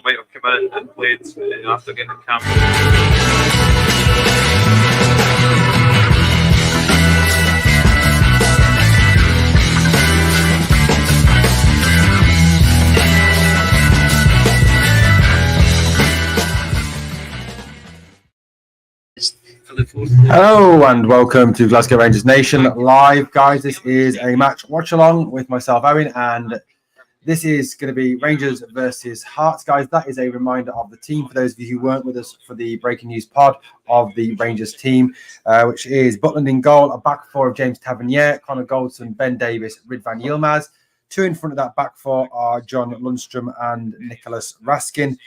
might have come in and played after getting the camp. Hello and welcome to Glasgow Rangers Nation live, guys. This is a match watch along with myself, Owen, and this is going to be Rangers versus Hearts, guys. That is a reminder of the team for those of you who weren't with us for the breaking news pod of the Rangers team, which is Butland in goal, a back four of James Tavernier, Connor Goldson, Ben Davis, Ridvan Yilmaz. Two in front of that back four are John Lundstrom and Nicholas Raskin.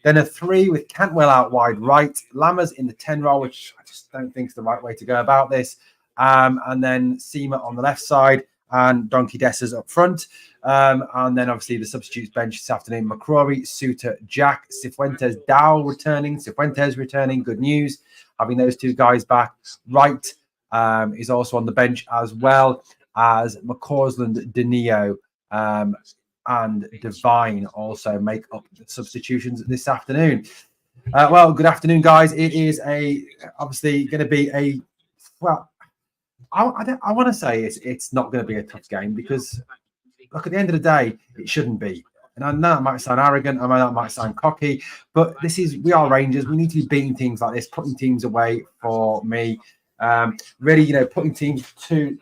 Then a three with Cantwell out wide right, Lammers in the 10 role, which I just don't think is the right way to go about this. And then Cmon on the left side and Donkey Dessers up front. And then obviously the substitutes bench this afternoon: McCrory, Suter, Jack, Cifuentes, Dow returning. Cifuentes returning, good news. Having those two guys back. Wright is also on the bench, as well as McCausland, Danilo, and Divine also make up the substitutions this afternoon. Well, good afternoon, guys. It is obviously going to be a, well, I want to say it's not going to be a tough game because, look, at the end of the day, it shouldn't be. And I know that might sound arrogant, I know that might sound cocky, but we are Rangers. We need to be beating teams like this, putting teams away for me. Really, putting teams to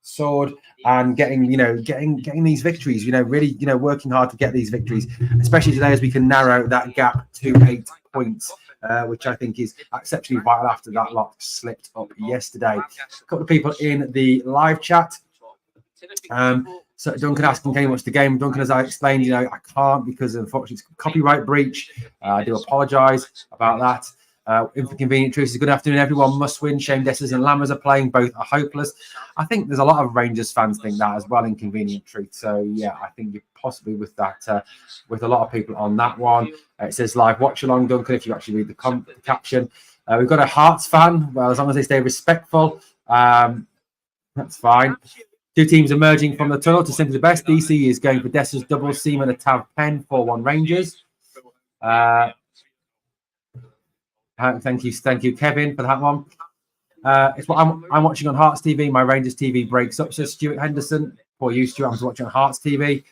sword and getting these victories, really, working hard to get these victories, especially today as we can narrow that gap to 8 points, which I think is exceptionally vital after that lot slipped up yesterday. A couple of people in the live chat. So Duncan asking, can you watch the game? Duncan, as I explained, I can't because unfortunately it's copyright breach. I do apologise about that. Inconvenient Truth is good afternoon, everyone. Must win. Shane Dessers and Lammers are playing. Both are hopeless. I think there's a lot of Rangers fans think that as well. Inconvenient Truth. So yeah, I think you're possibly with that, with a lot of people on that one. It says live watch along, Duncan. If you actually read the caption, we've got a Hearts fan. Well, as long as they stay respectful, that's fine. Two teams emerging from the tunnel to simply the best. DC is going for Dessers double, Seaman a Tav Pen 4-1 Rangers. Thank you, Kevin, for that one. It's what I'm watching on Hearts TV. My Rangers TV breaks up, says Stuart Henderson. Poor you, Stuart. I'm watching on Hearts TV.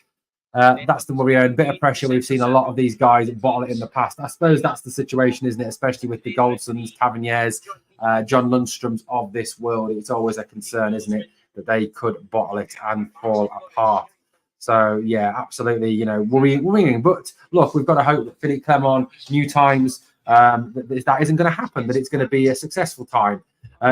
That's the worry. A bit of pressure. We've seen a lot of these guys bottle it in the past. I suppose that's the situation, isn't it? Especially with the Goldsons, Taverniers, John Lundstroms of this world. It's always a concern, isn't it, that they could bottle it and fall apart. So, yeah, absolutely, worrying. But, look, we've got to hope that Philippe Clement, new times, that isn't going to happen, that it's going to be a successful time.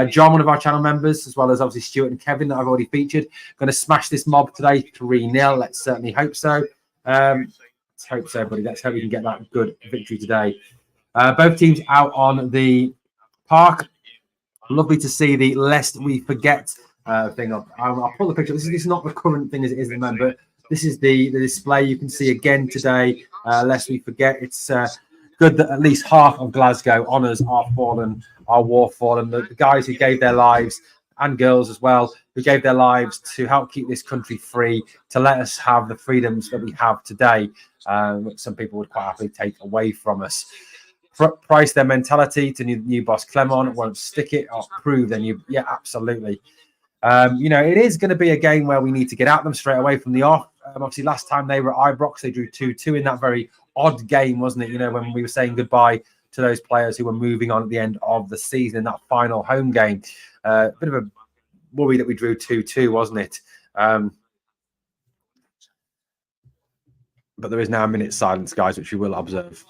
John, one of our channel members, as well as obviously Stuart and Kevin that I've already featured, going to smash this mob today 3-0. Let's certainly hope so. Let's hope so, buddy. Let's hope we can get that good victory today. Both teams out on the park. Lovely to see the lest we forget thing up. I'll pull the picture. This is not the current thing as it is, remember. This is the display you can see again today. Lest we forget, it's good that at least half of Glasgow honours our war fallen. The guys who gave their lives, and girls as well, who gave their lives to help keep this country free, to let us have the freedoms that we have today, which some people would quite happily take away from us. Price their mentality to new boss Clement, won't stick it or prove then yeah, absolutely. It is going to be a game where we need to get at them straight away from the off. Obviously, last time they were at Ibrox, they drew 2-2 in that very odd game, wasn't it? When we were saying goodbye to those players who were moving on at the end of the season in that final home game. A bit of a worry that we drew 2-2, wasn't it? But there is now a minute's silence, guys, which you will observe.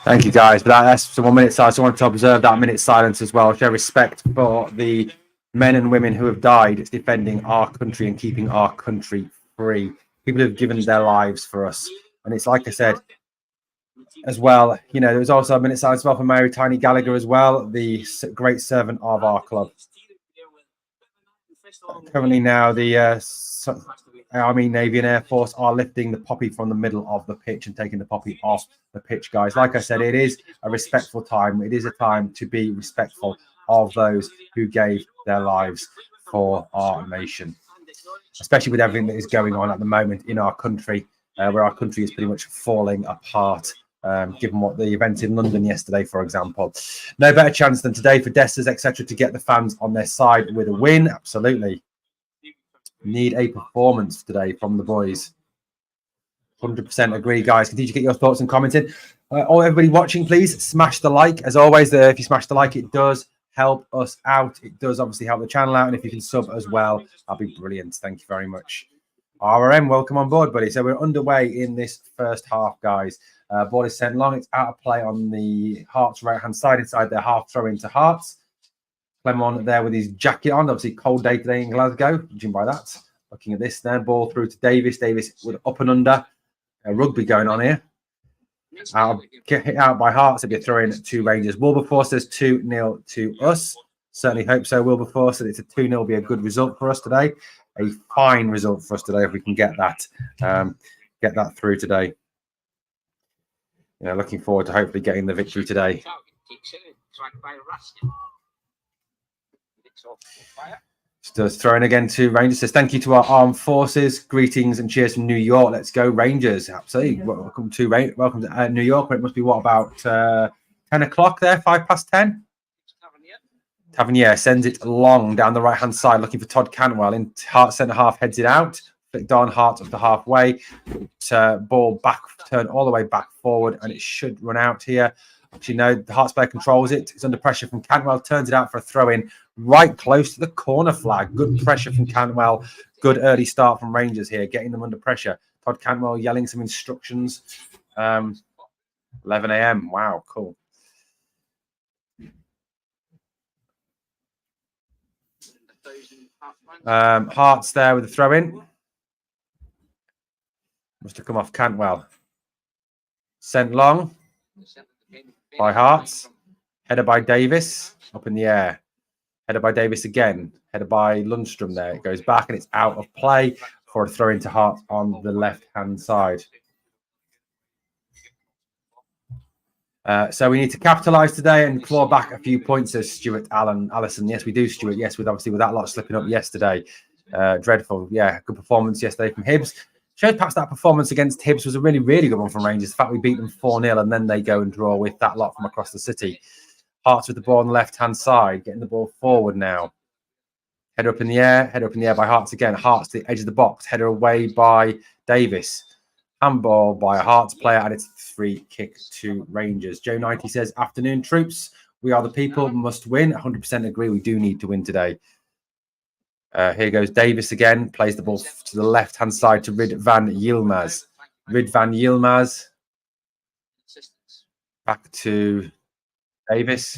Thank you, guys. But that's the 1 minute silence. I wanted to observe that minute silence as well. Show respect for the men and women who have died defending our country and keeping our country free. People who have given their lives for us. And it's like I said as well, you know, there was also a minute silence as well for Mary Tiny Gallagher as well, the great servant of our club. Currently now, the Army, Navy and Air Force are lifting the poppy from the middle of the pitch and taking the poppy off the pitch, guys. Like I said, it is a respectful time. It is a time to be respectful of those who gave their lives for our nation, especially with everything that is going on at the moment in our country, where our country is pretty much falling apart. Given what the event in London yesterday, for example. No better chance than today for Desters, etc., to get the fans on their side with a win. Absolutely. Need a performance today from the boys. 100% agree, guys. Continue to get your thoughts and commenting. Everybody watching, please smash the like. As always, if you smash the like, it does help us out. It does obviously help the channel out. And if you can sub as well, that'll be brilliant. Thank you very much. RRM, welcome on board, buddy. So we're underway in this first half, guys. Ball is sent long. It's out of play on the Hearts right-hand side inside their half throw into Hearts. Cmon there with his jacket on. Obviously, cold day today in Glasgow. Judging by that. Looking at this then. Ball through to Davis. Davis with up and under. Rugby going on here. Get hit out by Hearts. It'll be a throw in to Rangers. Wilberforce says 2-0 to us. Certainly hope so. Wilberforce said it's a 2-0 will be a good result for us today. A fine result for us today if we can get that through today. You know, looking forward to hopefully getting the victory today. Just throwing again to Rangers. Says thank you to our armed forces. Greetings and cheers from New York. Let's go Rangers. Absolutely. Welcome to New York. It must be what about 10 o'clock there? 10:05? Tavernier sends it long down the right-hand side, looking for Todd Cantwell. In Hart centre half, heads it out. Flicked on Hart up to halfway. Ball back, turn all the way back forward, and it should run out here. Actually, no, the Hearts player controls it. It's under pressure from Cantwell. Turns it out for a throw-in right close to the corner flag. Good pressure from Cantwell. Good early start from Rangers here, getting them under pressure. Todd Cantwell yelling some instructions. 11 a.m. Wow, cool. Hearts there with the throw-in. Must have come off Cantwell. Sent long by Hearts. Header by Davis. Up in the air. Header by Davis again. Header by Lundstrom there. It goes back and it's out of play for a throw into Hearts on the left-hand side. So we need to capitalise today and claw back a few points, says Stuart Allison. Yes, we do, Stuart. Yes, with that lot slipping up yesterday. Dreadful. Yeah, good performance yesterday from Hibs. Shows perhaps that performance against Hibs was a really, really good one from Rangers. The fact we beat them 4-0 and then they go and draw with that lot from across the city. Hearts with the ball on the left-hand side, getting the ball forward now. Header up in the air by Hearts again. Hearts to the edge of the box. Header away by Davis. Handball by a Hearts player, and it's a free kick to Rangers. Joe 90 says, afternoon, troops. We are the people, must win. 100% agree. We do need to win today. Here goes Davis again. Plays the ball to the left-hand side to Rid van Yilmaz. Rid van Yilmaz. Back to Davis.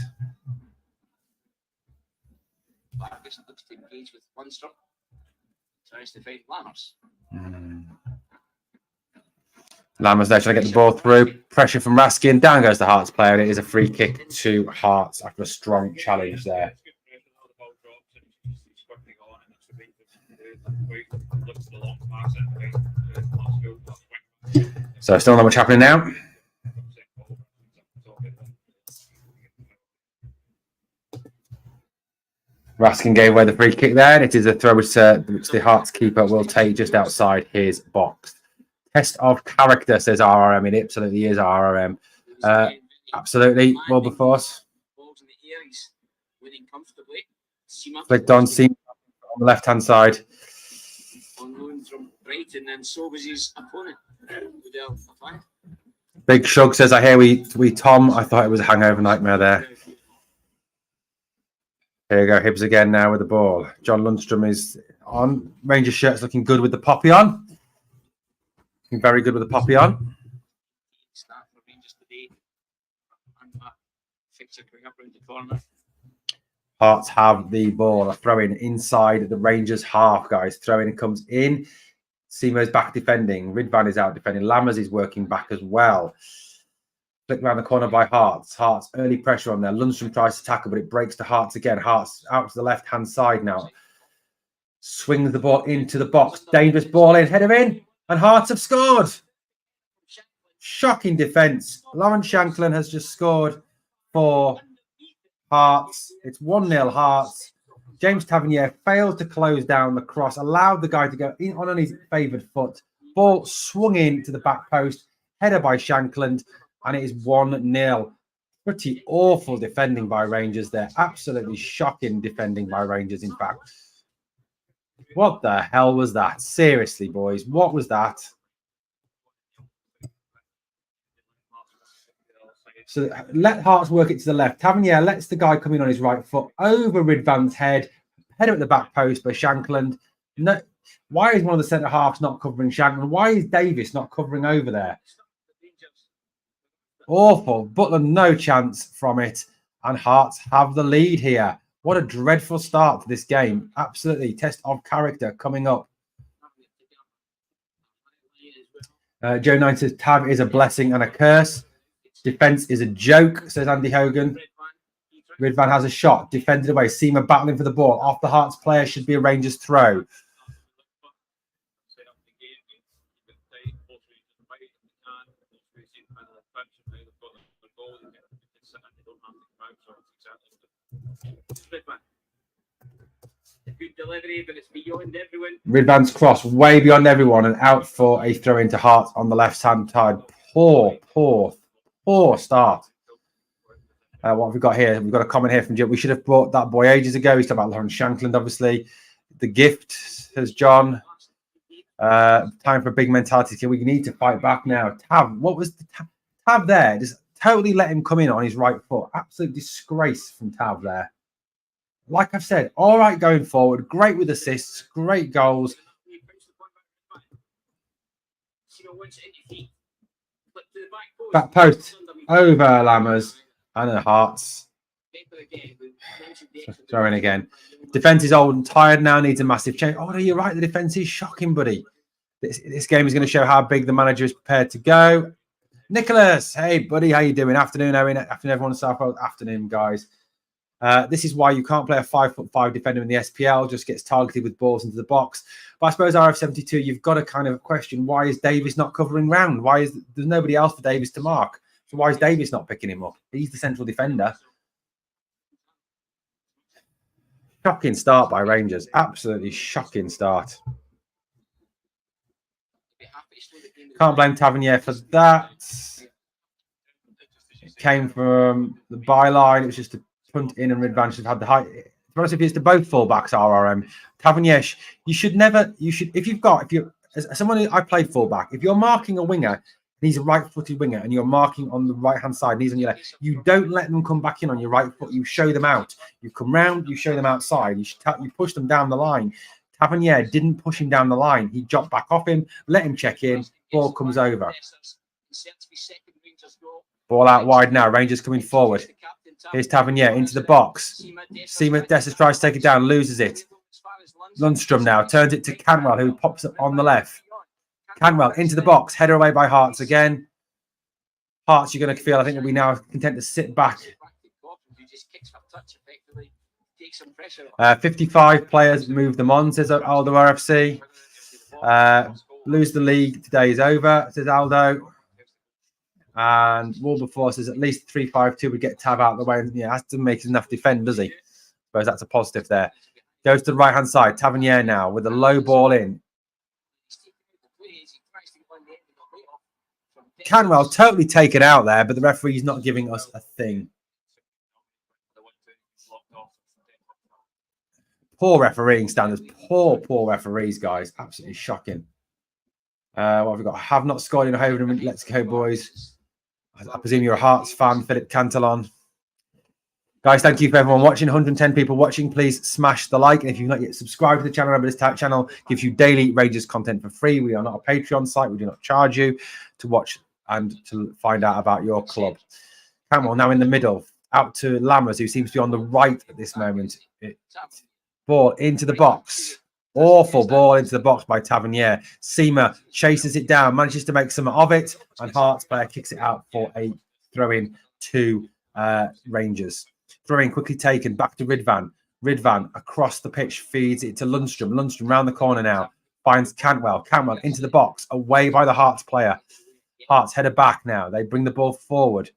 Lammers there trying to get the ball through. Pressure from Raskin. Down goes the Hearts player. And it is a free kick to Hearts after a strong challenge there. So still not much happening now. Raskin gave away the free kick there. And it is a throw which the Hearts keeper will take just outside his box. Test of character, says RRM. It absolutely is RRM. Absolutely. Wilberforce. Flicked on, Cmon on the left-hand side. Big Shug says, I hear we Tom. I thought it was a hangover nightmare there. Here you go, Hibs again now with the ball. John Lundstrom is on. Rangers shirt's looking good with the poppy on. Looking very good with the poppy on. Hearts have the ball. A throw-in inside the Rangers half, guys. Throw-in comes in. Simo's back defending. Ridvan is out defending. Lammers is working back as well. Flick around the corner by Hearts. Hearts early pressure on there. Lundstrom tries to tackle, but it breaks to Hearts again. Hearts out to the left-hand side now. Swings the ball into the box. Dangerous ball in. Header in. And Hearts have scored. Shocking defence. Lauren Shanklin has just scored for Hearts. It's 1-0 Hearts. James Tavernier failed to close down the cross, allowed the guy to go in on his favoured foot. Ball swung in to the back post, header by Shanklin, and it is 1-0. Pretty awful defending by Rangers there. Absolutely shocking defending by Rangers, in fact. What the hell was that? Seriously, boys, what was that? So let Hearts work it to the left. Tavernier lets the guy come in on his right foot over Ridvan's head. Header at the back post by Shanklin. No, why is one of the centre halves not covering Shanklin? Why is Davis not covering over there? Awful. Butler, no chance from it. And Hearts have the lead here. What a dreadful start to this game. Absolutely. Test of character coming up. Joe 9 says, Tav is a blessing and a curse. Defence is a joke, says Andy Hogan. Ridvan has a shot. Defended away. Seamer battling for the ball. Off the Hearts player should be a Rangers throw. Ridvan's cross way beyond everyone and out for a throw into Hearts on the left-hand side. Poor start. What have we got here? We've got a comment here from Jim. We should have brought that boy ages ago. He's talking about Lauren Shanklin, obviously. The gift, says John. Time for a big mentality. We need to fight back now. Tav, what was the Tav there? Just totally let him come in on his right foot. Absolute disgrace from Tav there. Like I've said, all right going forward. Great with assists. Great goals. Back post over Lammers and the Hearts. Throwing again. Defence is old and tired now. Needs a massive change. Oh, no, you're right. The defence is shocking, buddy. This game is going to show how big the manager is prepared to go. Nicholas, hey, buddy. How you doing? Afternoon, Owen. Afternoon, everyone in South Wales. Afternoon, guys. This is why you can't play a 5'5" defender in the SPL. Just gets targeted with balls into the box. But I suppose RF72, you've got to kind of question, why is Davis not covering round? There's nobody else for Davis to mark? So why is Davis not picking him up? He's the central defender. Shocking start by Rangers. Absolutely shocking start. Can't blame Tavernier for that. It came from the byline. It was just a punt in and Ridvan should have had the height. To be honest, if it's to both fullbacks, RRM. Tavernier, as someone who I played fullback, if you're marking a winger, and he's a right-footed winger, and you're marking on the right-hand side, and he's on your left, you don't let them come back in on your right foot. You show them out. You come round, you show them outside. You push them down the line. Tavernier didn't push him down the line. He dropped back off him, let him check in. Ball comes over. Ball out wide now. Rangers coming forward. Here's Tavernier into the box. Seamer Dessers tries to take it down, loses it. Lundstrom now turns it to Canwell, who pops up on the left. Canwell into the box, header away by Hearts again. Hearts, you're going to feel, I think, will be now content to sit back. 55 players move them on, says Aldo RFC. Lose the league today is over, says Aldo. And Wilberforce says at least 3-5-2 would get Tav out of the way. And yeah, has to make enough defend, does he? I suppose that's a positive there. Goes to the right-hand side. Tavernier now with a low ball in. Canwell totally taken out there, but the referee's not giving us a thing. Poor refereeing standards. Poor referees, guys. Absolutely shocking. What have we got? Have not scored in Hoven. Let's go, boys. I presume you're a Hearts fan, Philip Cantillon. Guys, thank you for everyone watching. 110 people watching. Please smash the like. And if you've not yet subscribed to the channel, remember this channel gives you daily Rangers content for free. We are not a Patreon site. We do not charge you to watch and to find out about your club. Campbell now in the middle. out to Lammers, who seems to be on the right at this moment. Ball into the box. Awful ball into the box by Tavernier. Cmon chases it down, manages to make some of it, and Hearts player kicks it out for a throw-in to Rangers. Throw-in quickly taken, back to Ridvan. Ridvan across the pitch, feeds it to Lundstrom. Lundstrom round the corner now, finds Cantwell. Cantwell into the box, away by the Hearts player. Hearts header back now. They bring the ball forward.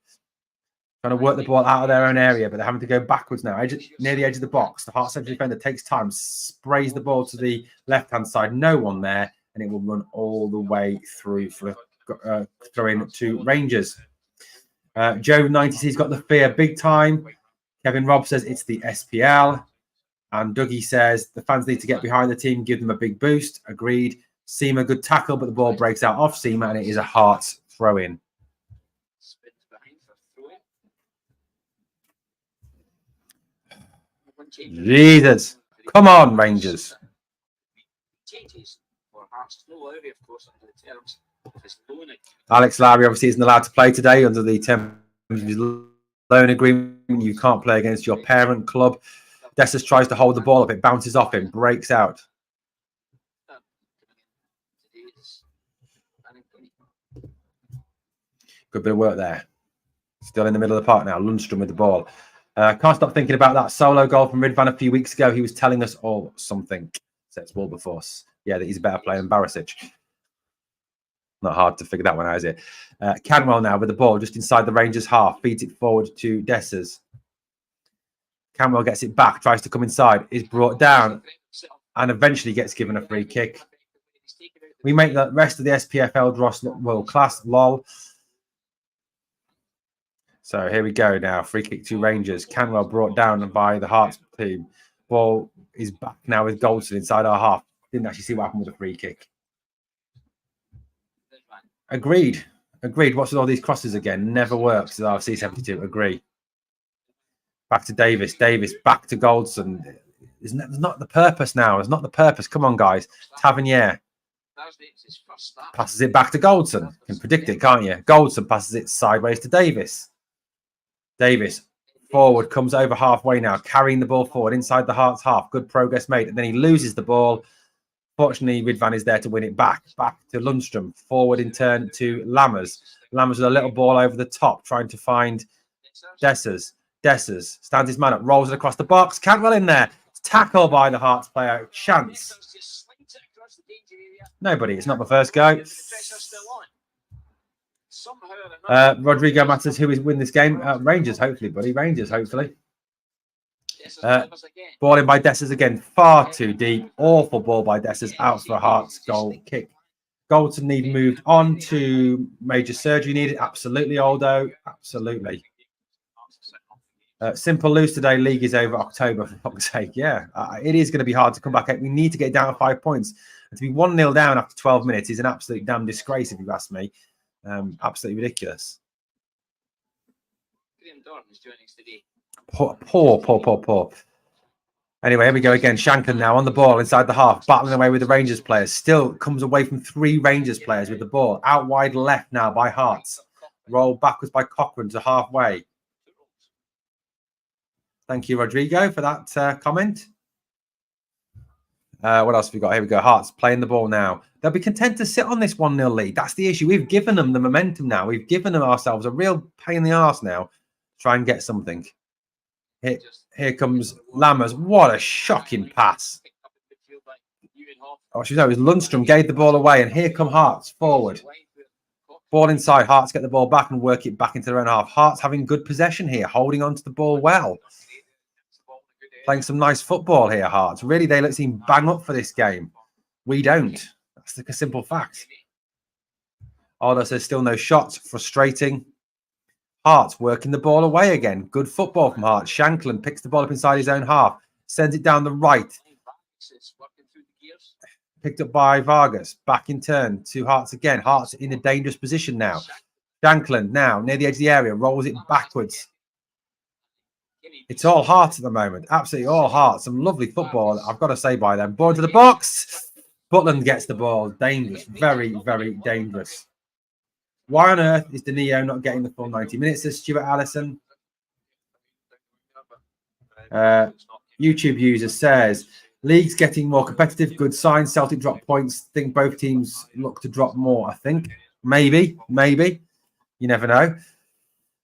Trying to work the ball out of their own area, but they're having to go backwards now. Near the edge of the box, the Hearts central defender takes time, sprays the ball to the left-hand side. No one there, and it will run all the way through for a throw-in to Rangers. Joe 90C's got the fear big time. Kevin Robb says it's the SPL. And Dougie says the fans need to get behind the team, give them a big boost. Agreed. Cmon, good tackle, but the ball breaks out off Cmon, and it is a Hearts throw-in. Jesus. Come on, Rangers. Alex Lowry obviously isn't allowed to play today under the terms of his loan agreement. You can't play against your parent club. Dessers tries to hold the ball up. It bounces off him, breaks out. Good bit of work there. Still in the middle of the park now. Lundstrom with the ball. Can't stop thinking about that solo goal from Ridvan a few weeks ago. He was telling us all something. Says Wilberforce. Yeah, that he's a better player than Barisic. Not hard to figure that one out, is it? Cantwell now with the ball just inside the Rangers half. Feeds it forward to Dessers. Cantwell gets it back. Tries to come inside. Is brought down. And eventually gets given a free kick. We make the rest of the SPFL dross look world class. Lol. So here we go now. Free kick to Rangers. Cantwell brought down by the Hearts team. Ball is back now with Goldson inside our half. Didn't actually see what happened with the free kick. Agreed. Agreed. What's with all these crosses again? Never works. C72. Agree. Back to Davis. Davis back to Goldson. There's not the purpose now. It's not the purpose. Come on, guys. Tavernier passes it back to Goldson. You can predict it, can't you? Goldson passes it sideways to Davis. Davis forward, comes over halfway now, carrying the ball forward inside the Hearts half. Good progress made. And then he loses the ball. Fortunately, Ridvan is there to win it back. Back to Lundstrom. Forward in turn to Lammers. Lammers with a little ball over the top, trying to find Dessers. Dessers stands his man up, rolls it across the box. Cantwell in there. It's tackled by the Hearts player. Chance. Nobody. It's not my first go. Rodrigo Matters, who is win this game? Rangers, hopefully, buddy. Rangers, hopefully. Ball in by Dessers again. Far too deep. Awful ball by Dessers. Out for a Hearts goal kick. Goldson need moved on to major surgery needed. Absolutely, Aldo. Absolutely. Simple lose today. League is over October, for fuck's sake. Yeah, it is going to be hard to come back. We need to get down to 5 points. And to be 1-0 down after 12 minutes is an absolute damn disgrace, if you ask me. Absolutely ridiculous. Poor. Anyway, here we go again. Shanklin now on the ball inside the half, battling away with the Rangers players. Still comes away from 3 Rangers players with the ball. Out wide left now by Hearts. Rolled backwards by Cochrane to halfway. Thank you, Rodrigo, for that comment. What else have we got? Here we go. Hearts playing the ball now. They'll be content to sit on this 1-0 lead. That's the issue. We've given them the momentum now. We've given them ourselves a real pain in the arse now. Try and get something. Here comes Lammers. What a shocking pass. Oh, it was Lundstrom gave the ball away, and here come Hearts forward. Ball inside. Hearts get the ball back and work it back into their own half. Hearts having good possession here, holding on to the ball well. Playing some nice football here, Hearts. Really, they look seem bang up for this game. We don't. That's like a simple fact. Aldo says still no shots. Frustrating. Hearts working the ball away again. Good football from Hearts. Shanklin picks the ball up inside his own half. Sends it down the right. Picked up by Vargas. Back in turn to Hearts again. Hearts in a dangerous position now. Shanklin now near the edge of the area. Rolls it backwards. It's all Hearts at the moment. Absolutely all Hearts. Some lovely football, I've got to say, by them. Ball to the box. Butland gets the ball. Dangerous. Very, very dangerous. Why on earth is Danilo not getting the full 90 minutes? Says Stuart Allison. YouTube user says, league's getting more competitive. Good sign. Celtic drop points. Think both teams look to drop more, I think. Maybe. You never know.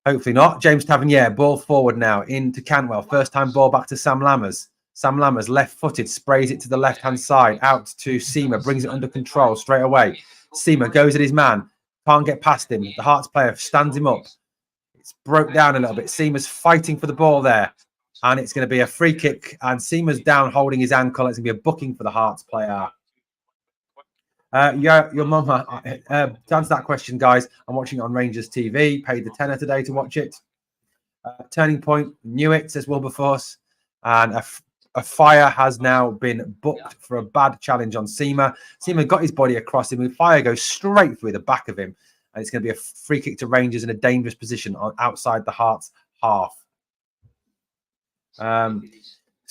Hopefully not. James Tavernier, ball forward now into Cantwell. First time ball back to Sam Lammers. Sam Lammers, left-footed, sprays it to the left-hand side. Out to Seamer, brings it under control straight away. Seamer goes at his man. Can't get past him. The Hearts player stands him up. It's broke down a little bit. Seamer's fighting for the ball there. And it's going to be a free kick. And Seamer's down holding his ankle. It's going to be a booking for the Hearts player. Your mum, to answer that question, guys, I'm watching it on Rangers TV. Paid the tenner today to watch it. Turning point, knew it, says Wilberforce. And a fire has now been booked for a bad challenge on Seamer. Seamer got his body across him. The fire goes straight through the back of him. And it's going to be a free kick to Rangers in a dangerous position outside the Hearts half.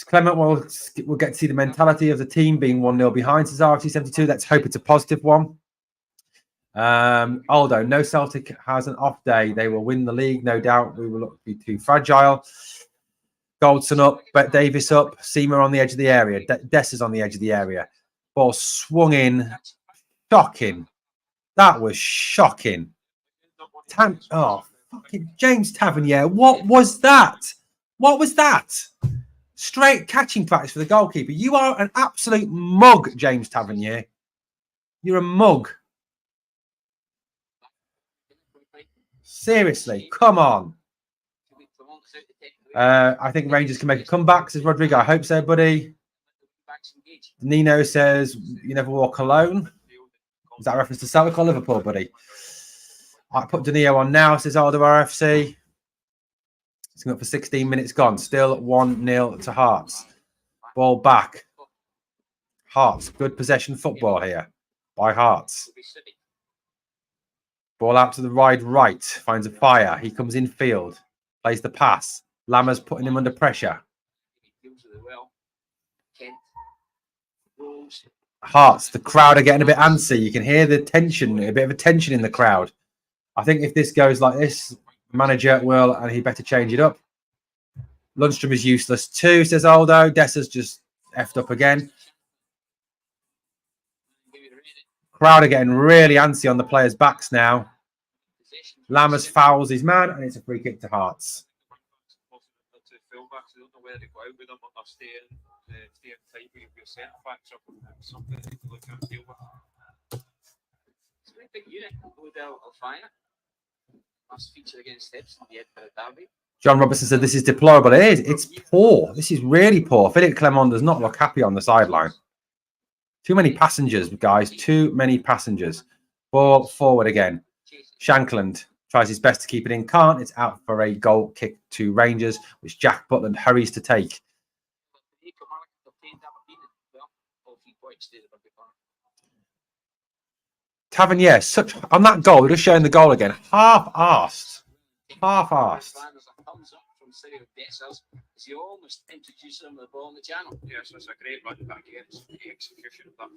Clement will get to see the mentality of the team being 1-0 behind, says RFC72. Let's hope it's a positive one. Aldo, no Celtic has an off day. They will win the league, no doubt. We will look to be too fragile. Goldson up, Bet Davis up, Seamer on the edge of the area. Dessers on the edge of the area. Ball swung in. Shocking. That was shocking. Fucking James Tavernier. What was that? What was that? Straight catching practice for the goalkeeper. You are an absolute mug, James Tavernier. You're a mug. Seriously, come on. I think Rangers can make a comeback, says Rodrigo. I hope so, buddy. Nino says, you never walk alone. Is that a reference to Celtic or Liverpool, buddy? I put Danilo on now, says Aldo RFC. It's going up for 16 minutes gone. Still 1-0 to Hearts. Ball back. Hearts. Good possession football here by Hearts. Ball out to the right. Finds a fire. He comes in field. Plays the pass. Lammers putting him under pressure. Hearts. The crowd are getting a bit antsy. You can hear the tension. A bit of a tension in the crowd. I think if this goes like this, manager will, and he better change it up. Lundstrom is useless too, says Aldo. Dessers just effed up again. Crowd are getting really antsy on the players' backs now. Lammers fouls his man, and it's a free kick to Hearts. John Robertson said this is deplorable. It is. It's poor. This is really poor. Philippe Clement does not look happy on the sideline. Too many passengers, guys. Too many passengers. Ball forward again. Shankland tries his best to keep it in. Can't. It's out for a goal kick to Rangers, which Jack Butland hurries to take. Tavernier, on that goal, we're just showing the goal again. Half-arsed. Half-arsed. You almost introduce them to the ball in the channel. Yes, it's a great run back against the execution of that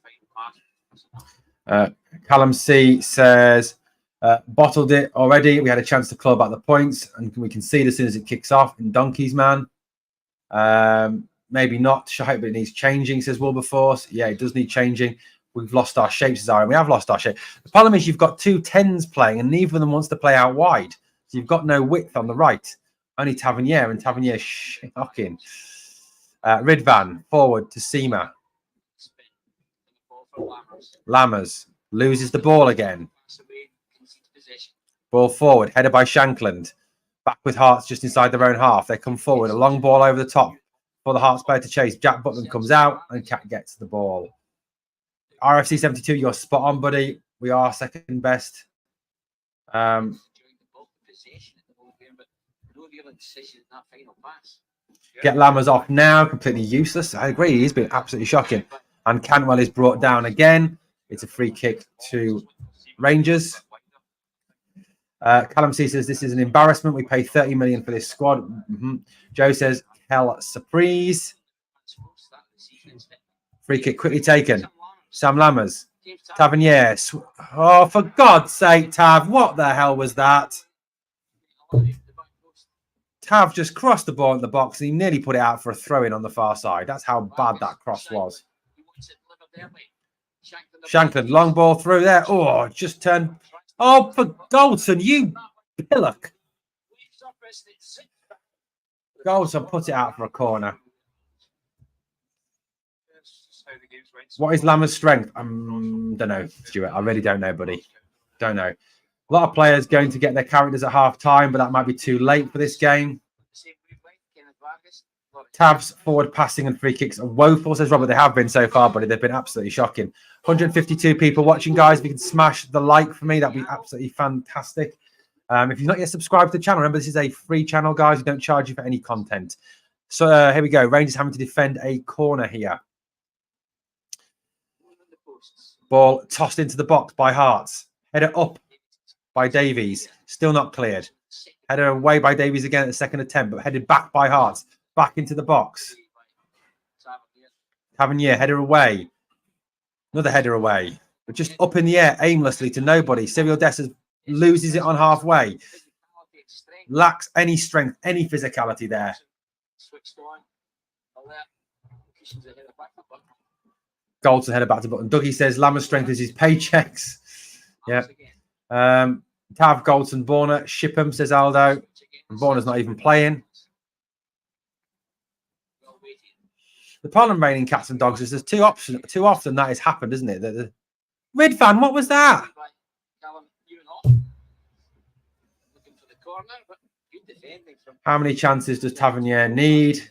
final pass. Callum C says, bottled it already. We had a chance to claw back the points, and we can see it as soon as it kicks off in Donkey's man. Maybe not. I hope it needs changing, says Wilberforce. Yeah, it does need changing. We've lost our shape, says Aaron. We have lost our shape. The problem is you've got two 10s playing, and neither of them wants to play out wide. So you've got no width on the right. Only Tavernier, and Tavernier shocking. Ridvan forward to Seamer. Lammers loses the ball again. Ball forward, headed by Shankland. Back with Hearts just inside their own half. They come forward, a long ball over the top for the Hearts player to chase. Jack Butland comes out, and Cat gets the ball. RFC 72, you're spot on, buddy. We are second best. Get Lammers off now, completely useless. I agree, he's been absolutely shocking. And Cantwell is brought down again. It's a free kick to Rangers. Callum C says this is an embarrassment. We pay 30 million for this squad. Joe says hell surprise. Free kick quickly taken. Sam Lammers. Tavernier. Oh, for God's sake, Tav, what the hell was that? Tav just crossed the ball in the box and he nearly put it out for a throw-in on the far side. That's how bad that cross was. Shankland, long ball through there. Oh, just turned. Oh, for Goldson, you pillock. Goldson put it out for a corner. What is Lammer's strength? Don't know, Stuart. I really don't know, buddy. Don't know. A lot of players going to get their characters at half time, but that might be too late for this game. Tav's forward passing and free kicks are woeful, says Robert. They have been so far, buddy. They've been absolutely shocking. 152 people watching, guys. If you can smash the like for me, that'd be absolutely fantastic. If you've not yet subscribed to the channel, remember this is a free channel, guys. We don't charge you for any content. So here we go. Rangers having to defend a corner here. Ball tossed into the box by Hearts. Header up by Davies. Still not cleared. Header away by Davies again at the second attempt, but headed back by Hearts. Back into the box. Tavernier, header away. Another header away. But just up in the air, aimlessly to nobody. Cyril Dessers loses it on halfway. Lacks any strength, any physicality there. Goldson header back to button. Dougie says Lammer's strength is his paychecks. Yeah. Tav, Goldson, Borner, Shipham, says Aldo. And Borner's not even playing. The problem raining cats and dogs is there's too often that has happened, isn't it? Ridvan, what was that? How many chances does Tavernier need?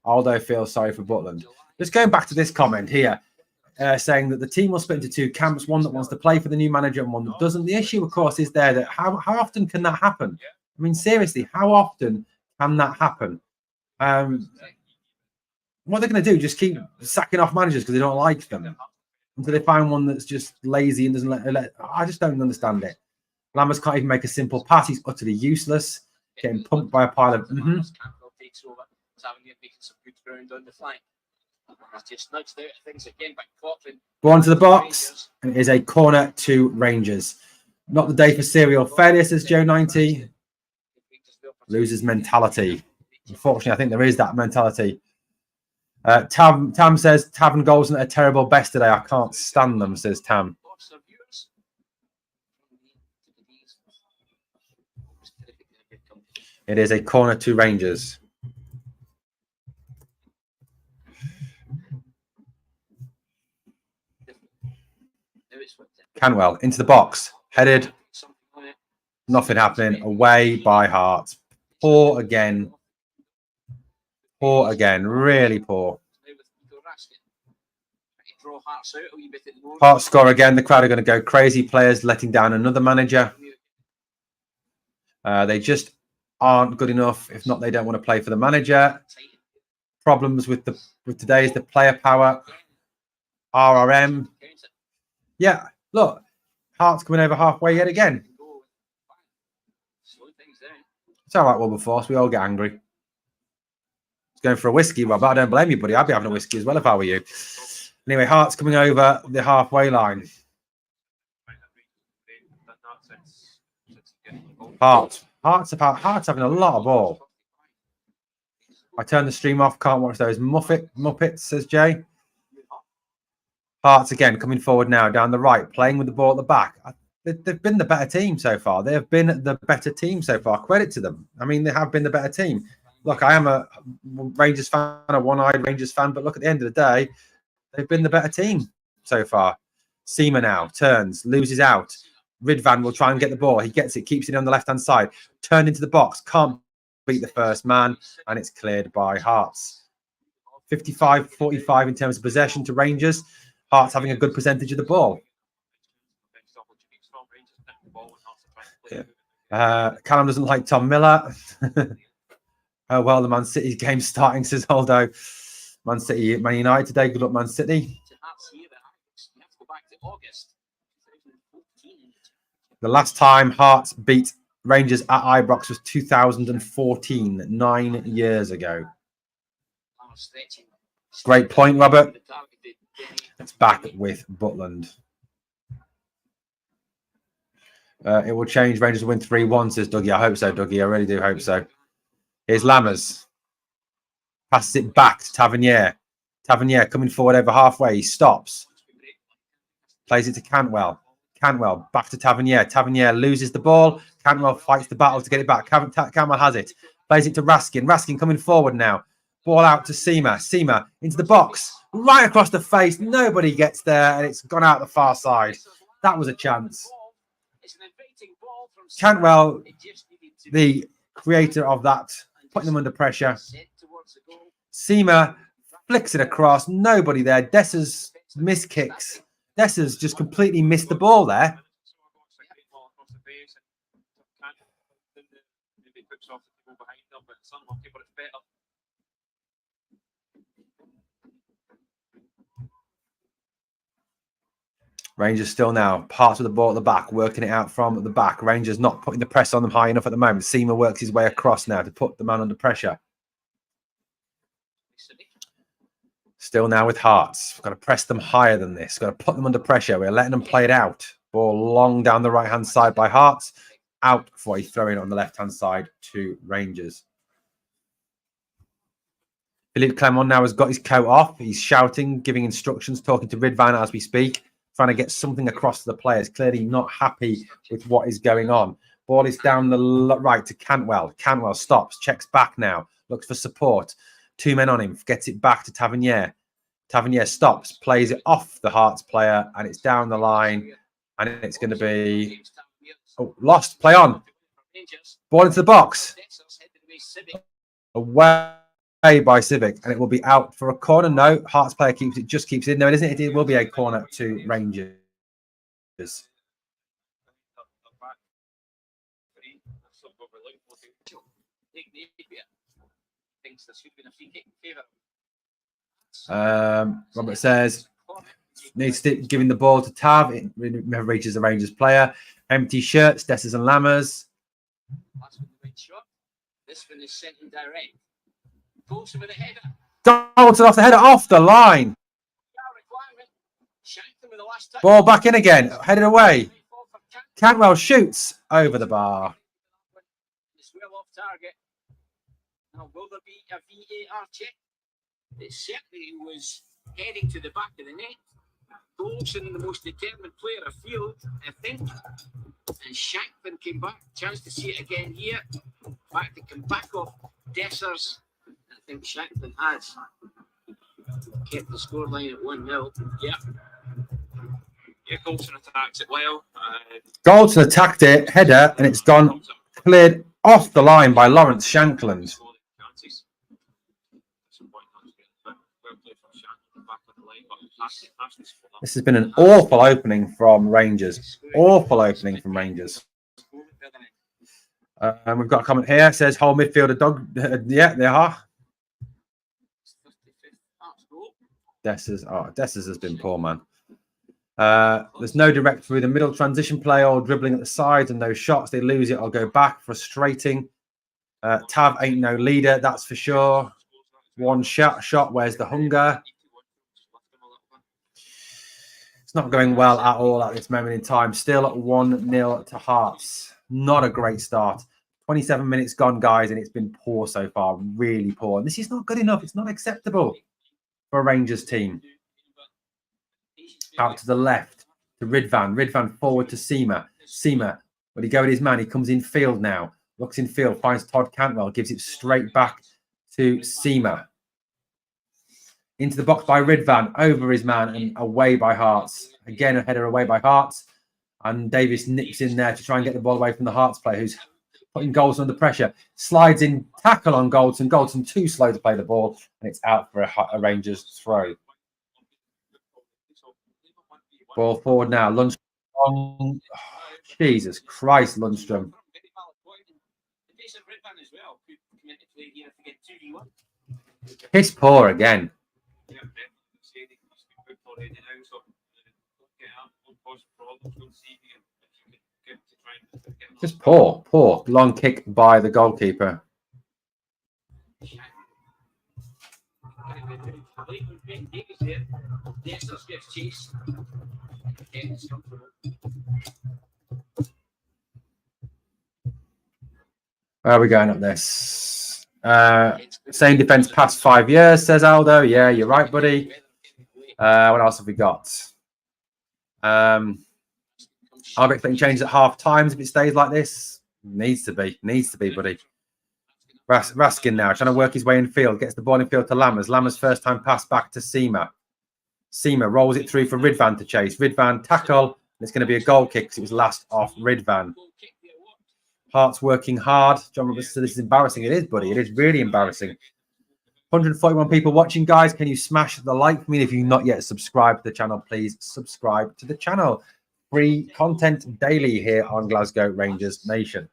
Aldo feels sorry for Butland. Just going back to this comment here, saying that the team will split into two camps, one that wants to play for the new manager and one that doesn't. The issue, of course, is there that how often can that happen? I mean, seriously, how often can that happen? What they're going to do, just keep sacking off managers because they don't like them until they find one that's just lazy and doesn't let I just don't understand it. Lammers can't even make a simple pass. He's utterly useless. Getting pumped by a pile of Go on to the box, and it is a corner to Rangers. Not the day for serial failure, says Joe 90. Losers mentality. Unfortunately, I think there is that mentality. Tam says Tav and Goldson are terrible best today. I can't stand them, says Tam. It is a corner to Rangers. Canwell into the box. Headed. Nothing happening. Away by Hearts. Poor again. Poor again. Really poor. Hearts score again. The crowd are going to go crazy. Players letting down another manager. They just aren't good enough. If not, they don't want to play for the manager. Problems with today is the player power. RRM. Yeah, look. Hearts coming over halfway yet again. It's all right, Wilberforce. We all get angry. Going for a whiskey, Rob. I don't blame you, buddy. I'd be having a whiskey as well if I were you. Anyway, Hearts coming over the halfway line. Hearts having a lot of ball. I turned the stream off. Can't watch those Muppets, says Jay. Hearts again coming forward now down the right, playing with the ball at the back. They've been the better team so far. They have been the better team so far. Credit to them. I mean, they have been the better team. Look, I am a Rangers fan, a one-eyed Rangers fan, but look, at the end of the day, they've been the better team so far. Cmon now turns, loses out. Ridvan will try and get the ball. He gets it, keeps it on the left-hand side. Turned into the box, can't beat the first man, and it's cleared by Hearts. 55-45 in terms of possession to Rangers. Hearts having a good percentage of the ball. Callum doesn't like Tom Miller. Oh, well, the Man City game's starting, says Aldo. Man United today. Good luck, Man City. The last time Hearts beat Rangers at Ibrox was 2014, 9 years ago. Great point, Robert. It's back with Butland. It will change. Rangers will win 3-1, says Dougie. I hope so, Dougie. I really do hope so. Here's Lammers. Passes it back to Tavernier. Tavernier coming forward over halfway. He stops. Plays it to Cantwell. Cantwell back to Tavernier. Tavernier loses the ball. Cantwell fights the battle to get it back. Cantwell has it. Plays it to Raskin. Raskin coming forward now. Ball out to Seema. Seema into the box. Right across the face. Nobody gets there, and it's gone out the far side. That was a chance. Cantwell, the creator of that, putting them under pressure. Seema flicks it across. Nobody there. Dessers missed kicks. Dessers just completely missed the ball there. Rangers still now, parts of the ball at the back, working it out from the back. Rangers not putting the press on them high enough at the moment. Seema works his way across now to put the man under pressure. Still now with Hearts. We've got to press them higher than this. Got to put them under pressure. We're letting them play it out. Ball long down the right-hand side by Hearts. Out before he's throwing it on the left-hand side to Rangers. Philippe Clement now has got his coat off. He's shouting, giving instructions, talking to Ridvan as we speak, trying to get something across to the players. Clearly not happy with what is going on. Ball is down the right to Cantwell. Cantwell stops, checks back now, looks for support. 2 men on him, gets it back to Tavernier. Tavernier stops, plays it off the Hearts player, and it's down the line. And it's going to be lost. Play on. Ball into the box. Away by Civic, and it will be out for a corner. No, Hearts player keeps it, just keeps it. No, it isn't. It will be a corner to Rangers. Robert says needs to giving the ball to Tav. It never reaches the Rangers player. Empty shirts, Dessers and Lammers. This one is sent in direct. Goals with a header. Dalton off the header, off the line. Ball back in again, headed away. Cantwell shoots over the bar. It's well off target. Now, will there be a VAR check? It certainly was heading to the back of the net. Goldson, the most determined player afield, I think. And Shankman came back. Chance to see it again here. Back to come back off Dessers. I think Shankman has kept the scoreline at 1-0. Yeah. Yeah, Goldson attacks it well. Goldson attacked it, header, and it's gone cleared off the line by Lawrence Shankland. This has been an awful opening from Rangers. Awful opening from Rangers. We've got a comment here. It says, whole midfielder dog. Yeah, they are. Dessers has been poor, man. There's no direct through the middle transition play or dribbling at the sides and no shots. They lose it or go back. Frustrating. Tav ain't no leader, that's for sure. One shot. Where's the hunger? It's not going well at all at this moment in time. Still at 1-0 to Hearts. Not a great start. 27 minutes gone, guys, and it's been poor so far. Really poor. And this is not good enough. It's not acceptable for a Rangers team. Out to the left to Ridvan. Ridvan forward to Seema. Seema, when he go with his man, he comes in field now. Looks in field, finds Todd Cantwell, gives it straight back to Seema. Into the box by Ridvan, over his man and away by Hearts. Again, a header away by Hearts. And Davis nips in there to try and get the ball away from the Hearts player who's putting Goldson under pressure. Slides in, tackle on Goldson. Goldson too slow to play the ball, and it's out for a Rangers throw. Ball forward now. Lundstrom. Oh, Jesus Christ, Lundstrom. Piss poor again. Just poor. Long kick by the goalkeeper. Where are we going up this? Same defense past 5 years, says Aldo. Yeah, you're right, buddy. What else have we got? I'll be expecting changes at half times if it stays like this. Needs to be, buddy. Raskin now trying to work his way in field, gets the ball in field to Lammers. Lammers' first time pass back to Seema. Seema rolls it through for Ridvan to chase. Ridvan tackle, and it's going to be a goal kick because it was last off Ridvan. Hearts working hard. John Roberts said this is embarrassing. It is, buddy. It is really embarrassing. 141 people watching, guys. Can you smash the like for me? If you've not yet subscribed to the channel, please subscribe to the channel. Free content daily here on Glasgow Rangers Nation.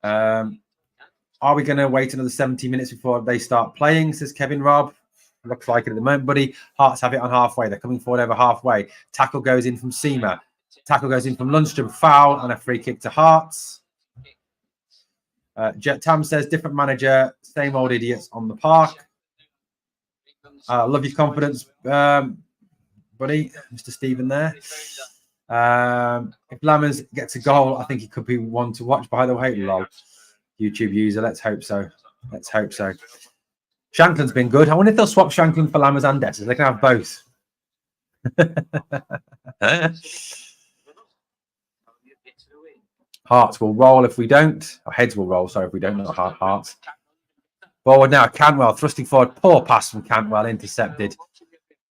Are we going to wait another 70 minutes before they start playing, says Kevin Robb. Looks like it at the moment, buddy. Hearts have it on halfway. They're coming forward over halfway. Tackle goes in from Seema. Tackle goes in from Lundstrom. Foul and a free kick to Hearts. Jet Tam says, different manager, same old idiots on the park. Love your confidence, buddy. Mr. Stephen there. If Lammers gets a goal, I think he could be one to watch, by the way. Lol. YouTube user. Let's hope so. Let's hope so. Shanklin's been good. I wonder if they'll swap Shanklin for Lammers and Dessers. They can have both. Hearts will roll if we don't. Or heads will roll, sorry, if we don't, not Hearts. Forward now, Cantwell thrusting forward. Poor pass from Cantwell, intercepted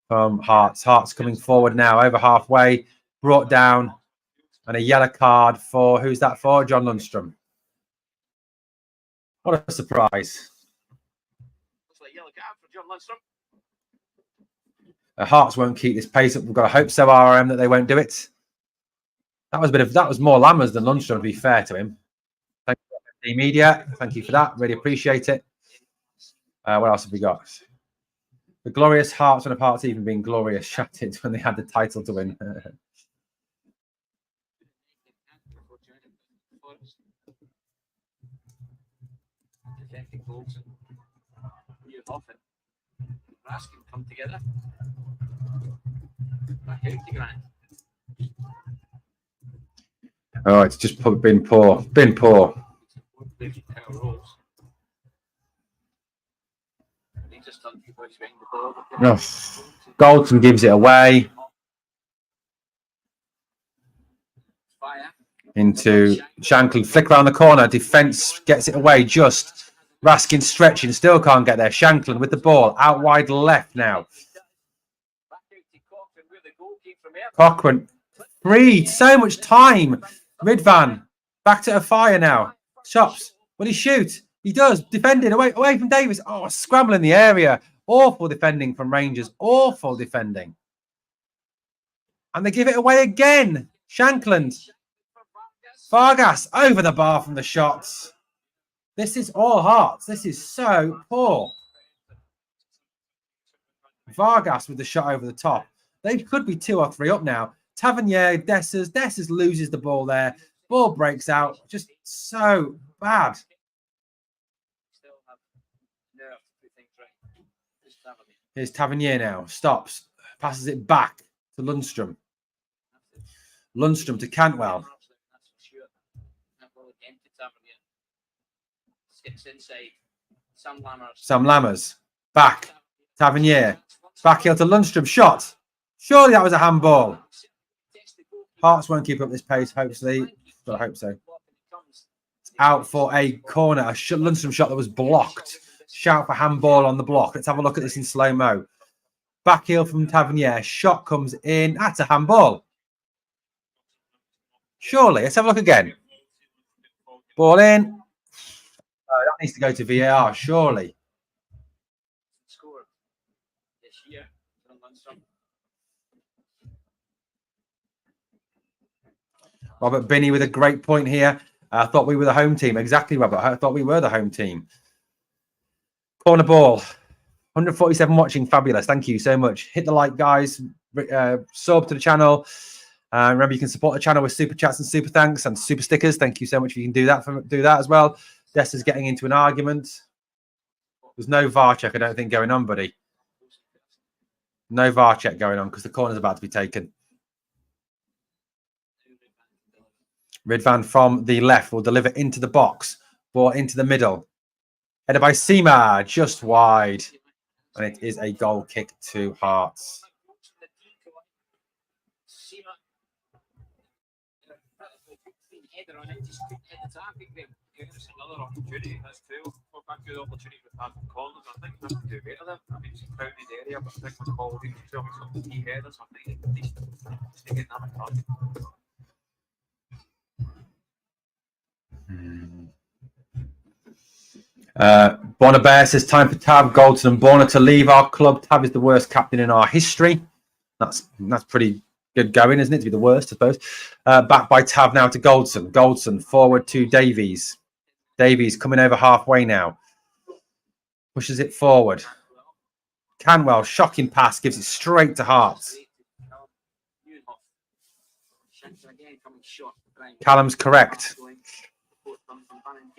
from Hearts. Hearts coming forward now, over halfway. Brought down. And a yellow card for, who's that for? John Lundstrom. What a surprise. Looks like a yellow card for John Lundstrom. Hearts won't keep this pace up. We've got to hope so, RM, that they won't do it. That was more Lammers than Lundstrom, to be fair to him. Thank you, media. Thank you for that. Really appreciate it. What else have we got? The glorious Hearts, one of Hearts even being glorious, shattered when they had the title to win. Raskin come together. Back out to Grant. Oh, it's just been poor. Been poor. No. Goldson gives it away. Into Shanklin. Flick around the corner. Defence gets it away just. Raskin stretching. Still can't get there. Shanklin with the ball. Out wide left now. Cochrane. Free. So much time. Ridvan. Back to a fire now. Chops. Will he shoot? He does. Defending. Away from Davis. Oh, scramble in the area. Awful defending from Rangers. Awful defending. And they give it away again. Shanklin. Vargas over the bar from the shots. This is all Hearts. This is so poor. Vargas with the shot over the top. They could be 2 or 3 up now. Tavernier, Dessers. Dessers loses the ball there. Ball breaks out. Just so bad. Here's Tavernier now. Stops. Passes it back to Lundstrom. Lundstrom to Cantwell. Sam Lammers. Back. Tavernier. Back heel to Lundstrom. Shot. Surely that was a handball. Hearts won't keep up this pace, hopefully. But I hope so. Out for a corner. A Lundstrom shot that was blocked. Shout for handball on the block. Let's have a look at this in slow-mo. Back heel from Tavernier. Shot comes in. That's a handball. Surely. Let's have a look again. Ball in. That needs to go to VAR, surely. Robert Binney with a great point here. I thought we were the home team. Exactly, Robert. I thought we were the home team. Corner ball. 147 watching. Fabulous. Thank you so much. Hit the like, guys. Sub to the channel. Remember, you can support the channel with super chats and super thanks and super stickers. Thank you so much if you can do that as well. Dessa's getting into an argument. There's no VAR check, I don't think, going on, buddy. No VAR check going on because the corner's about to be taken. Ridvan from the left will deliver into the box. Ball into the middle. Headed by Cmon, just wide. And it is a goal kick to Hearts. It's another opportunity. That's two. Well, back to the opportunity we've had from corners. I think we have to do better there. I mean, it's a crowded area, but I think with the ball, we can tell me some key headers. I think at least to get that target. Bonabere says time for Tab, Goldson and Borna to leave our club. Tab is the worst captain in our history. That's pretty good going, isn't it? To be the worst, I suppose. Back by Tab now to Goldson. Goldson forward to Davies. Davies coming over halfway now. Pushes it forward. Canwell, shocking pass, gives it straight to Hearts. Callum's correct.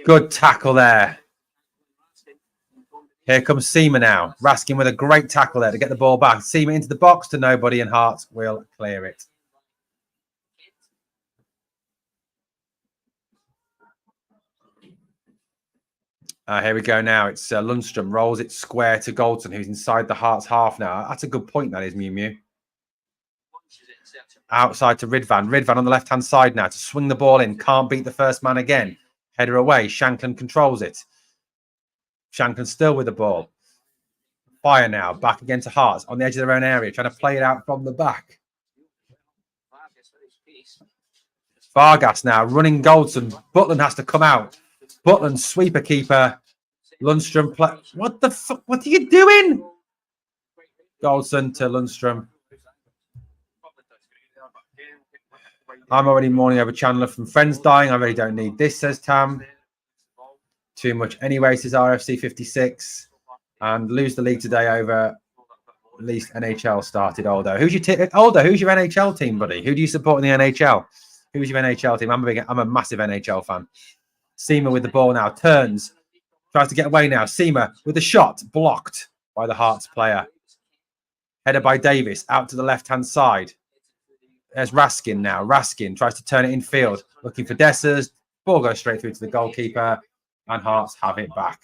Good tackle there. Here comes Cmon now. Raskin with a great tackle there to get the ball back. Cmon into the box to nobody, and Hearts will clear it. Here we go now. It's Lundstrom rolls it square to Goldson, who's inside the Hearts half now. That's a good point, that is, Mew Mew. Outside to Ridvan. Ridvan on the left-hand side now to swing the ball in. Can't beat the first man again. Header away. Shanklin controls it. Shanklin still with the ball. Fire now. Back again to Hearts on the edge of their own area. Trying to play it out from the back. Vargas now running Goldson. Butland has to come out. Butland, sweeper keeper. Lundstrom play. What the fuck? What are you doing? Goldson to Lundstrom. I'm already mourning over Chandler from friends dying. I really don't need this, says Tam. Too much anyway, says RFC 56. And lose the league today over at least NHL started. Aldo, who's your NHL team, buddy? Who do you support in the NHL? Who's your NHL team? I'm a massive NHL fan. Cmon with the ball now, turns, tries to get away now. Cmon with the shot, blocked by the Hearts player. Header by Davis, out to the left-hand side. There's Raskin now. Raskin tries to turn it in field, looking for Dessers. Ball goes straight through to the goalkeeper, and Hearts have it back.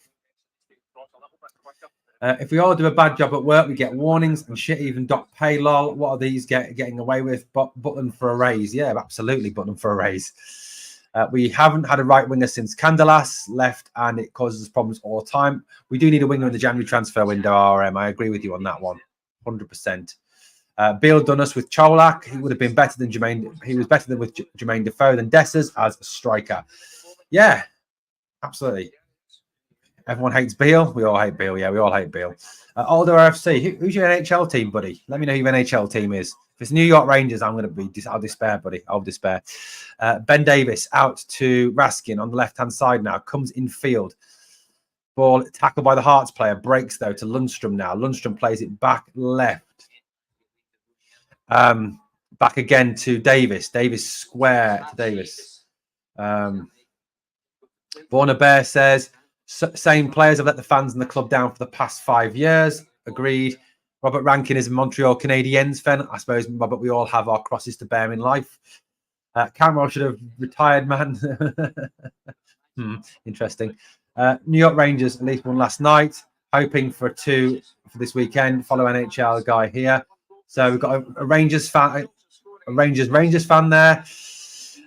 If we all do a bad job at work, we get warnings and shit, even dock pay, lol. What are these getting away with? Button for a raise. Yeah, absolutely, button for a raise. We haven't had a right winger since Candelas left, and it causes us problems all the time. We do need a winger in the January transfer window, RM. I agree with you on that one, 100%. Beale done us with Cholak. He would have been better than Jermaine. He was better than with Jermaine Defoe than Dessers as a striker. Yeah, absolutely. Everyone hates Beale. We all hate Beale. Yeah, we all hate Beale. Aldo RFC. Who's your NHL team, buddy? Let me know who your NHL team is. If it's New York Rangers, I'll despair, buddy. I'll despair. Ben Davis out to Raskin on the left-hand side now. Comes in field. Ball tackled by the Hearts player. Breaks, though, to Lundstrom now. Lundstrom plays it back left. Back again to Davis. Davis square to Davis. Bonabere says, same players have let the fans and the club down for the past 5 years. Agreed. Robert Rankin is a Montreal Canadiens fan. I suppose, Robert, we all have our crosses to bear in life. Cameron should have retired, man. Interesting. New York Rangers at least won last night. Hoping for 2 for this weekend. Follow NHL guy here. So we've got a Rangers fan, a Rangers fan there.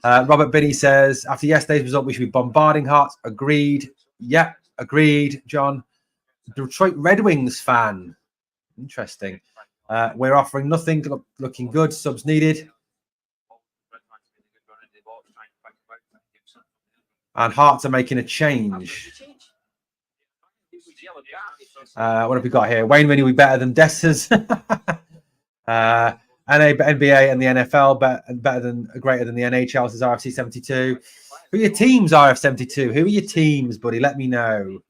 Robert Binney says, after yesterday's result, we should be bombarding Hearts. Agreed. Yeah, agreed, John. Detroit Red Wings fan. Interesting. We're offering nothing. Looking good. Subs needed. And Hearts are making a change. What have we got here? Wayne Rooney will be better than Dessers. NBA and the NFL greater than the NHL, says RFC 72. Who are your teams, RF 72? Who are your teams, buddy? Let me know.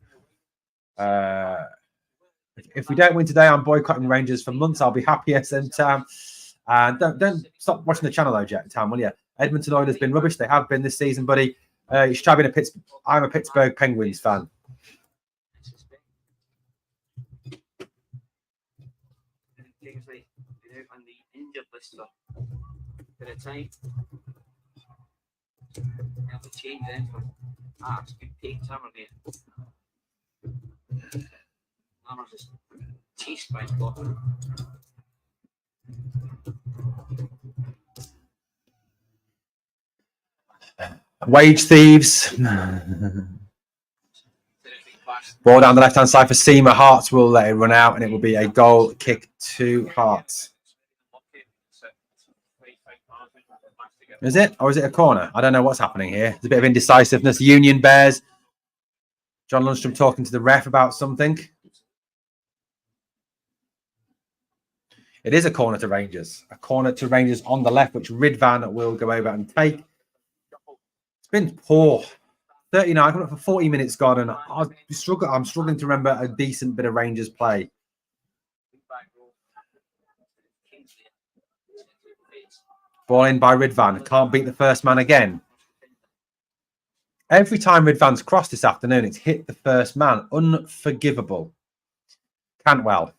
If we don't win today, I'm boycotting Rangers for months. I'll be happier than Tam. And don't stop watching the channel though, Tam, will you? Edmonton Oilers have been rubbish. They have been this season, buddy. You should try being I'm a Pittsburgh Penguins fan. On the injured list for a time. I have to change them for good takes, haven't they? Lammers is chased by Scotland. Wage thieves. Ball down the left-hand side for Seamer. Hearts will let it run out, and it will be a goal kick to Hearts. Is it? Or is it a corner? I don't know what's happening here. There's a bit of indecisiveness. Union Bears. John Lundstrom talking to the ref about something. It is a corner to Rangers. A corner to Rangers on the left, which Ridvan will go over and take. It's been poor. 39, coming up for 40 minutes gone, and I'm struggling to remember a decent bit of Rangers play. Ball in by Ridvan. Can't beat the first man again. Every time Ridvan's crossed this afternoon, it's hit the first man. Unforgivable. Cantwell.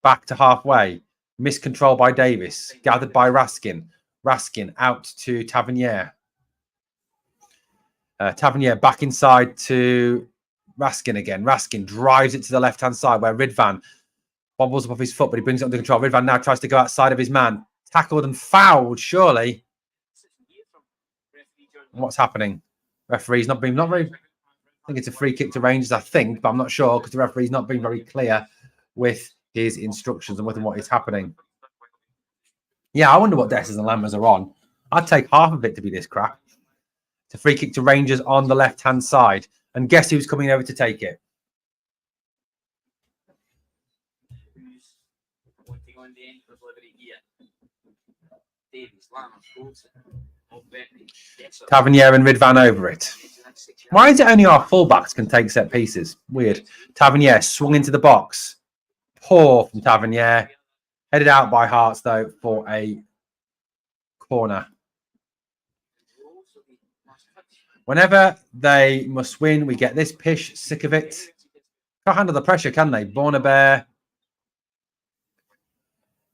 Back to halfway. Miscontrol by Davis. Gathered by Raskin. Raskin out to Tavernier. Tavernier back inside to Raskin again. Raskin drives it to the left-hand side where Ridvan bobbles up off his foot, but he brings it under control. Ridvan now tries to go outside of his man. Tackled and fouled, surely. What's happening? Referee's not very... I think it's a free kick to Rangers, I think, but I'm not sure because the referee's not being very clear with his instructions and with what is happening. Yeah, I wonder what Dessers and Lammers are on. I'd take half of it to be this crap. It's a free kick to Rangers on the left-hand side. And guess who's coming over to take it? Tavernier and Ridvan over it. Why is it only our fullbacks can take set pieces? Weird. Tavernier swung into the box. Poor from Tavernier. Headed out by Hearts, though, for a corner. Whenever they must win, we get this pish. Sick of it. Can't handle the pressure, can they? Bornabear.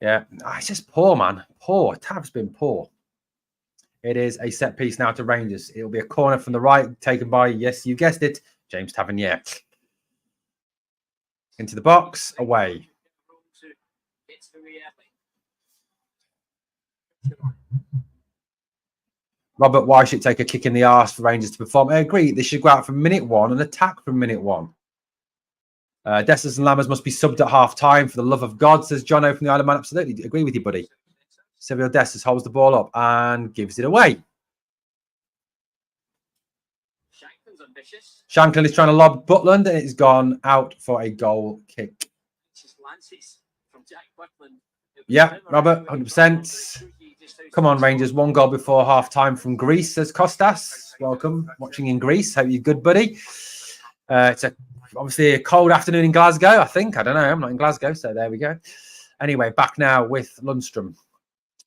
Yeah, it's just poor, man. Poor. Tav's been poor. It is a set piece now to Rangers. It'll be a corner from the right, taken by, yes, you guessed it, James Tavernier. Into the box, away. Robert Why should take a kick in the arse for Rangers to perform. I agree. They should go out from minute one and attack from minute one. Dessers and Lammers must be subbed at half time for the love of God, says Jono from the Isle of Man. Absolutely. Agree with you, buddy. Cyril Dessers holds the ball up and gives it away. Shanklin is trying to lob Butland and it's gone out for a goal kick. Yeah, Robert, 100%. Come on, Rangers. 1 goal before half time from Greece, says Kostas. Welcome. Watching in Greece. Hope you're good, buddy. It's obviously a cold afternoon in Glasgow, I think. I don't know. I'm not in Glasgow, so there we go. Anyway, back now with Lundstrom.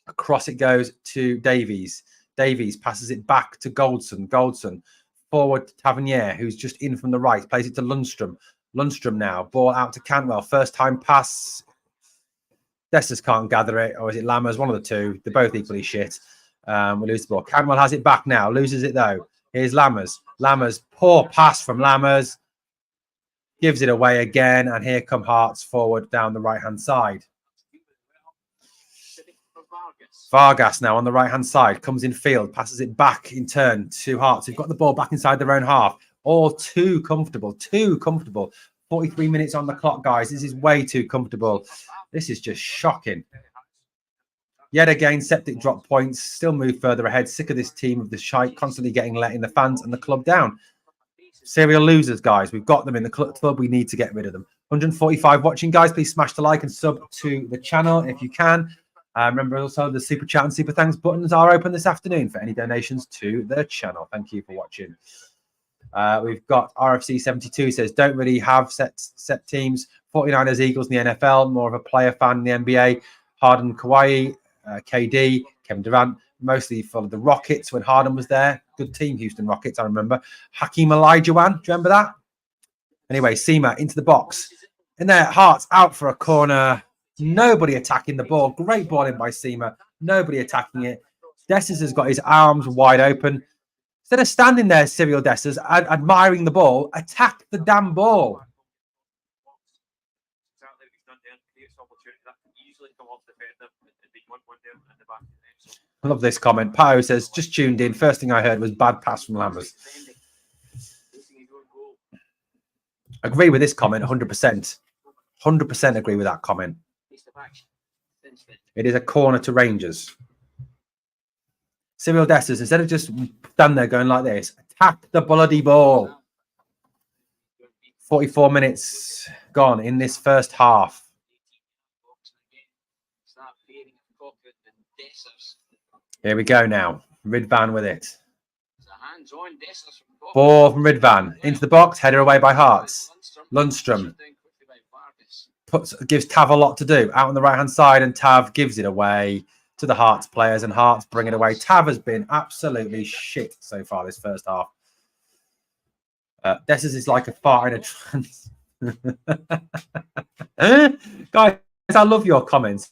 Across it goes to Davies. Davies passes it back to Goldson. Goldson forward to Tavernier, who's just in from the right. Plays it to Lundstrom. Lundstrom now. Ball out to Cantwell. First time pass. Dessers can't gather it. Or is it Lammers? One of the two. They're both equally shit. We lose the ball. Cantwell has it back now. Loses it though. Here's Lammers. Lammers. Poor pass from Lammers. Gives it away again. And here come Hearts forward down the right-hand side. Vargas now on the right-hand side. Comes in field. Passes it back in turn to Hearts. Who've got the ball back inside their own half. All too comfortable. Too comfortable. 43 minutes on the clock, guys. This is way too comfortable. This is just shocking. Yet again, Septic drop points. Still move further ahead. Sick of this team of the shite constantly getting let in the fans and the club down. Serial losers, guys. We've got them in the club. We need to get rid of them. 145 watching, guys. Please smash the like and sub to the channel if you can. Remember also the super chat and super thanks buttons are open this afternoon for any donations to the channel. Thank you for watching. We've got RFC 72 says don't really have set teams. 49ers, Eagles in the NFL. More of a player fan in the NBA. Harden, Kawhi, KD, Kevin Durant. Mostly followed the Rockets when Harden was there. Good team, Houston Rockets, I remember. Hakeem Olajuwon, do you remember that? Anyway, Seamer into the box. In there, Hearts out for a corner. Nobody attacking the ball. Great ball in by Seamer. Nobody attacking it. Dessers has got his arms wide open. Instead of standing there, Cyril Dessers, admiring the ball, attack the damn ball. I love this comment. Pao says, just tuned in. First thing I heard was bad pass from Lammers. Agree with this comment 100%. 100% agree with that comment. It is a corner to Rangers. Cyril Dessers, instead of just stand there going like this, attack the bloody ball. 44 minutes gone in this first half. Here we go now. Ridvan with it. Ball from Ridvan into the box, header away by Hearts. Lundstrom gives Tav a lot to do out on the right hand side, and Tav gives it away to the Hearts players, and Hearts bring it away. Tav has been absolutely shit so far this first half. Dessers is like a fart in a trance. Guys, I love your comments.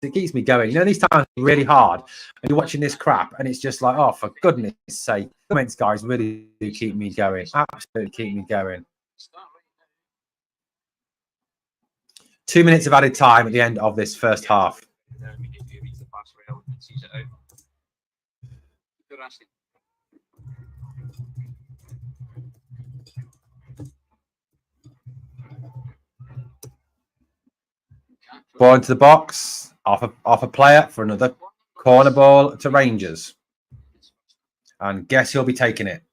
It keeps me going. You know, these times are really hard, and you're watching this crap, and it's just like, oh, for goodness sake. Comments, guys, really do keep me going. Absolutely keep me going. 2 minutes of added time at the end of this first half. Ball into the box. Off a player for another corner ball to Rangers. And guess who'll be taking it?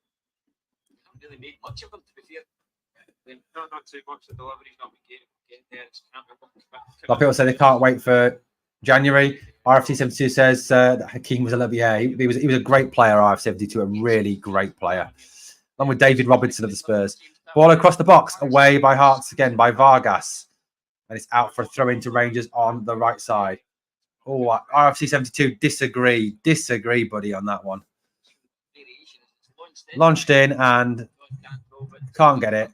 Not really made much of them, to be fair. Not too much. The delivery's not been getting there. A lot of people say they can't wait for January. RFC72 says that Hakeem was a little bit, he was a great player, RF72, a really great player. Along with David Robinson of the Spurs. Ball across the box, away by Hearts again, by Vargas. And it's out for a throw into Rangers on the right side. Oh, RFC72, disagree, buddy, on that one. Launched in and can't get it.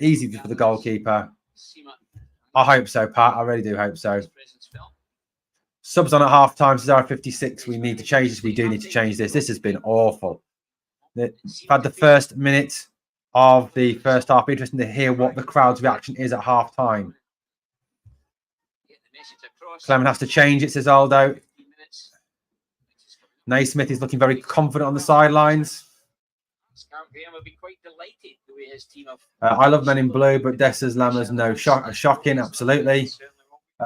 Easy for the goalkeeper. I hope so, Pat. I really do hope so. Subs on at half time, says R56. We need to change this. We do need to change this. This has been awful. We've had the first minute of the first half. Interesting to hear what the crowd's reaction is at half time. Clement has to change it, says Aldo. Naismith is looking very confident on the sidelines. I love Men in Blue, but Dessers, Lammers, no. Shocking, absolutely.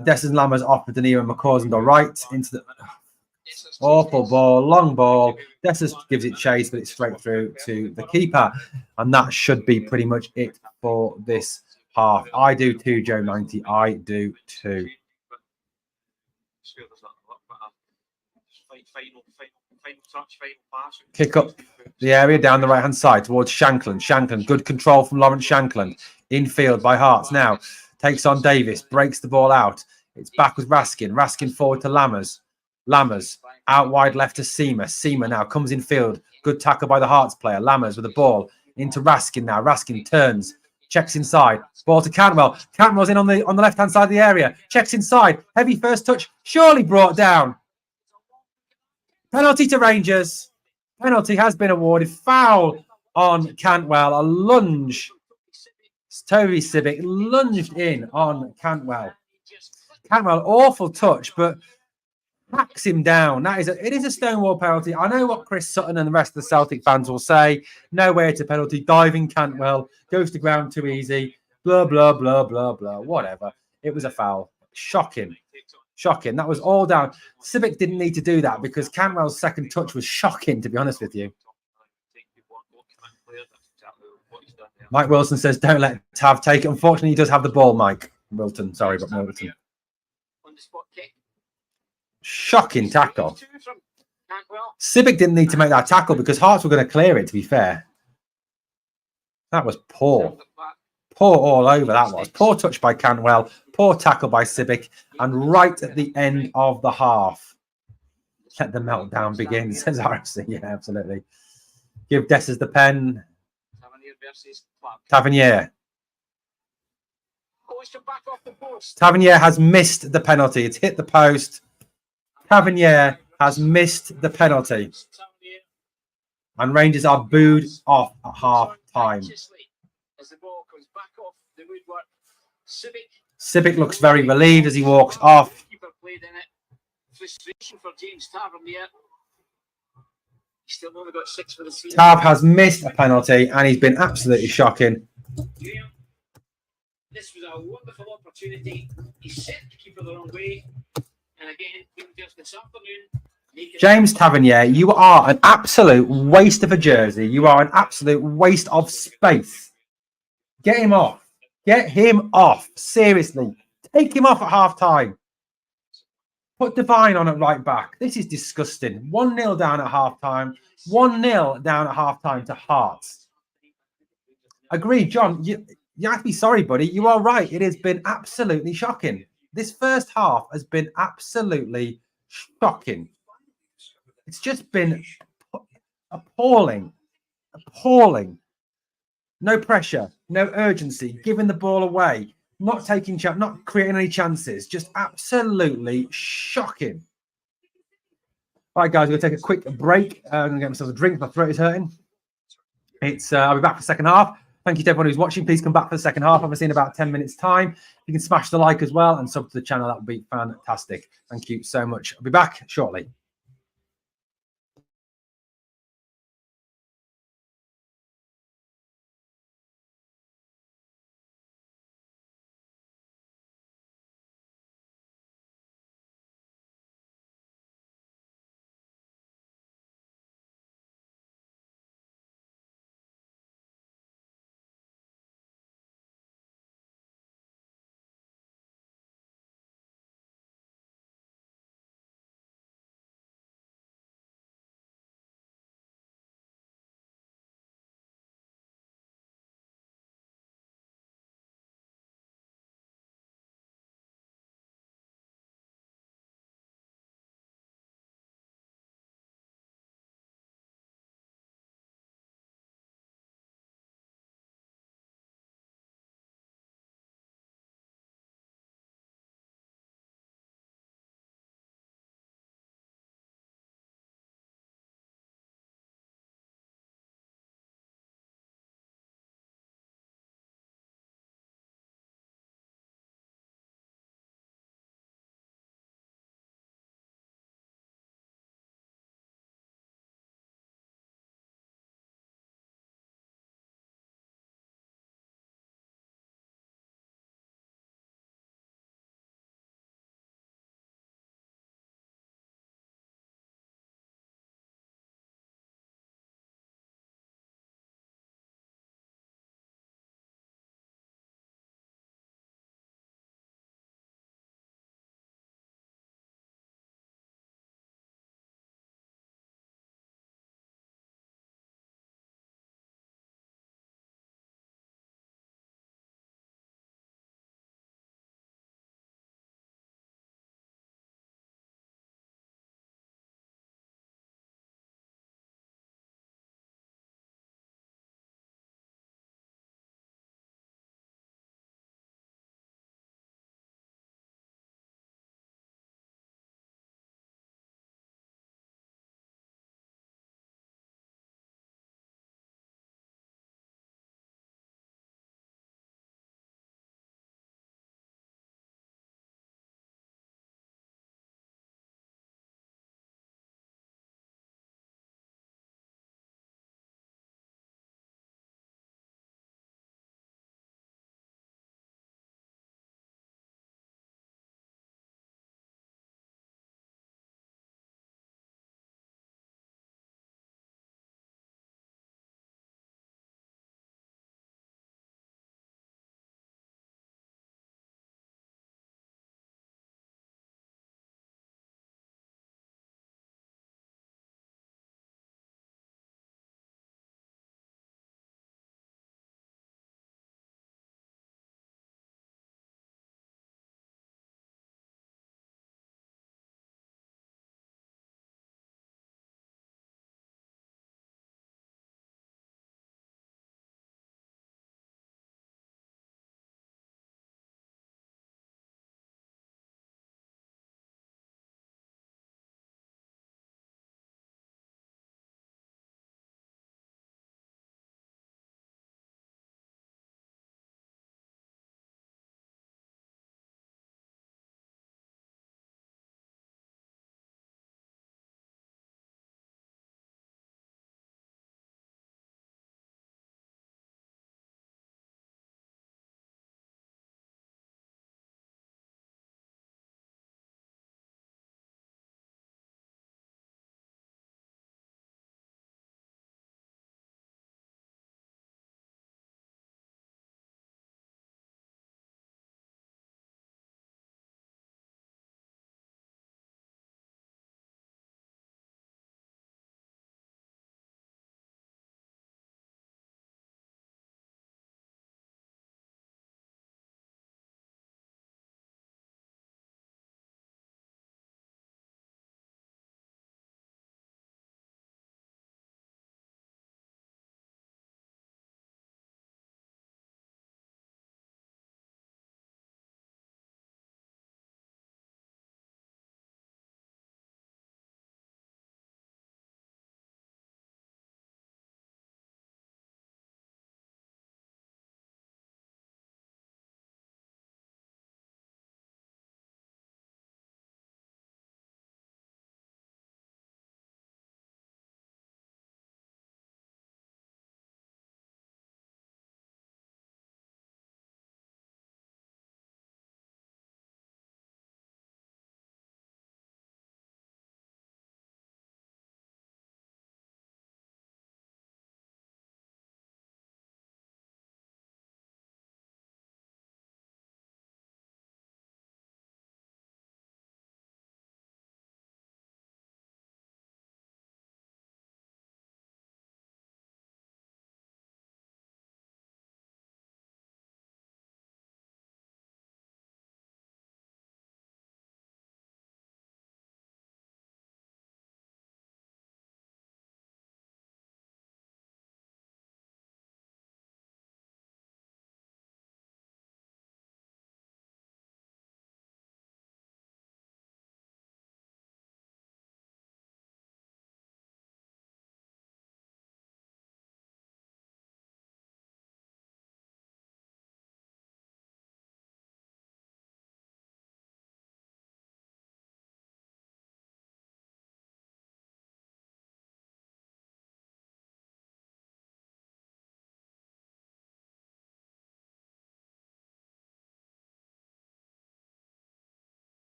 Dessers and Lammers off for Danilo and McCausland are right into the awful ball, long ball. Dessers gives it chase, but it's straight through to the keeper. And that should be pretty much it for this half. I do too, Joe 90. I do too. Kick up the area down the right hand side towards Shankland. Shankland, good control from Lawrence Shankland. Infield by Hearts now. Takes on Davis, breaks the ball out. It's back with Raskin. Raskin forward to Lammers. Lammers out wide left to Seamer. Seamer now comes in field. Good tackle by the Hearts player. Lammers with the ball into Raskin now. Raskin turns, checks inside. Ball to Cantwell. Cantwell's in on the left hand side of the area. Checks inside. Heavy first touch. Surely brought down. Penalty to Rangers. Penalty has been awarded. Foul on Cantwell. A lunge. Toby Civic lunged in on Cantwell. Cantwell, awful touch, but hacks him down. It is a Stonewall penalty. I know what Chris Sutton and the rest of the Celtic fans will say. No way it's a penalty. Diving Cantwell. Goes to ground too easy. Blah, blah, blah, blah, blah. Whatever. It was a foul. Shocking. Shocking. That was all down. Civic didn't need to do that because Cantwell's second touch was shocking, to be honest with you. Mike Wilson says, don't let Tav take it. Unfortunately, he does have the ball, Mike. Wilton, sorry, but Wilton. Shocking tackle. Civic didn't need to make that tackle because Hearts were going to clear it, to be fair. That was poor. Poor all over, that was. Poor touch by Cantwell. Poor tackle by Civic. And right at the end of the half, let the meltdown begin, says RFC. Yeah, absolutely. Give Dessers the pen. Tavernier. Tavernier has missed the penalty. It's hit the post. Tavernier has missed the penalty. And Rangers are booed off at half time. Civic looks very relieved as he walks off. frustration for James Tavernier. He's still only got 6 for the season. Tav has missed a penalty and he's been absolutely shocking. This was a wonderful opportunity. He set the keeper the wrong way. And again, Rangers this afternoon. James Tavernier, you are an absolute waste of a jersey. You are an absolute waste of space. Get him off. Get him off. Seriously. Take him off at half time. Put Devine on at right back. This is disgusting. 1-0 down at half time. 1-0 down at half time to Hearts. Agree, John. You have to be sorry, buddy. You are right. It has been absolutely shocking. This first half has been absolutely shocking. It's just been appalling. Appalling. No pressure, no urgency, giving the ball away, not taking not creating any chances. Just absolutely shocking. All right, guys, we're going to take a quick break. I'm going to get myself a drink. My throat is hurting. I'll be back for the second half. Thank you to everyone who's watching. Please come back for the second half. Obviously, in about 10 minutes' time. You can smash the like as well and sub to the channel. That would be fantastic. Thank you so much. I'll be back shortly.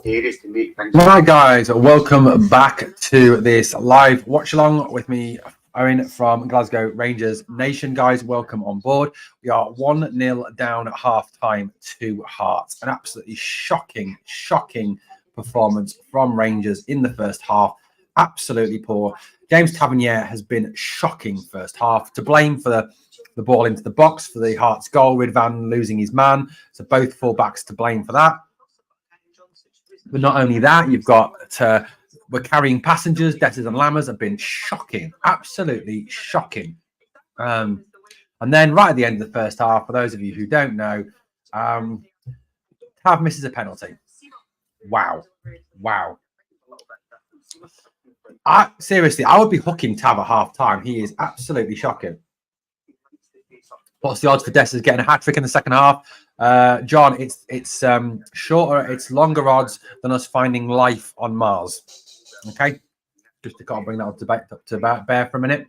areas to make things. Right, guys, welcome back to this live watch along with me, Owen from Glasgow Rangers Nation. Guys, welcome on board. We are 1-0 down at half time to Hearts. An absolutely shocking performance from Rangers in the first half. Absolutely poor. James Tavernier has been shocking first half. To blame for the ball into the box for the Hearts goal, Ridvan losing his man. So both fullbacks to blame for that. But not only that, you've got we're carrying passengers. Dessers and Lammers have been shocking, absolutely shocking. And then right at the end of the first half, for those of you who don't know, Tav misses a penalty. Wow. Seriously, I would be hooking Tav at half time. He is absolutely shocking. What's the odds for Dessers getting a hat-trick in the second half? John, it's shorter, it's longer odds than us finding life on Mars. Okay, just to kind of bring that up to bear for a minute.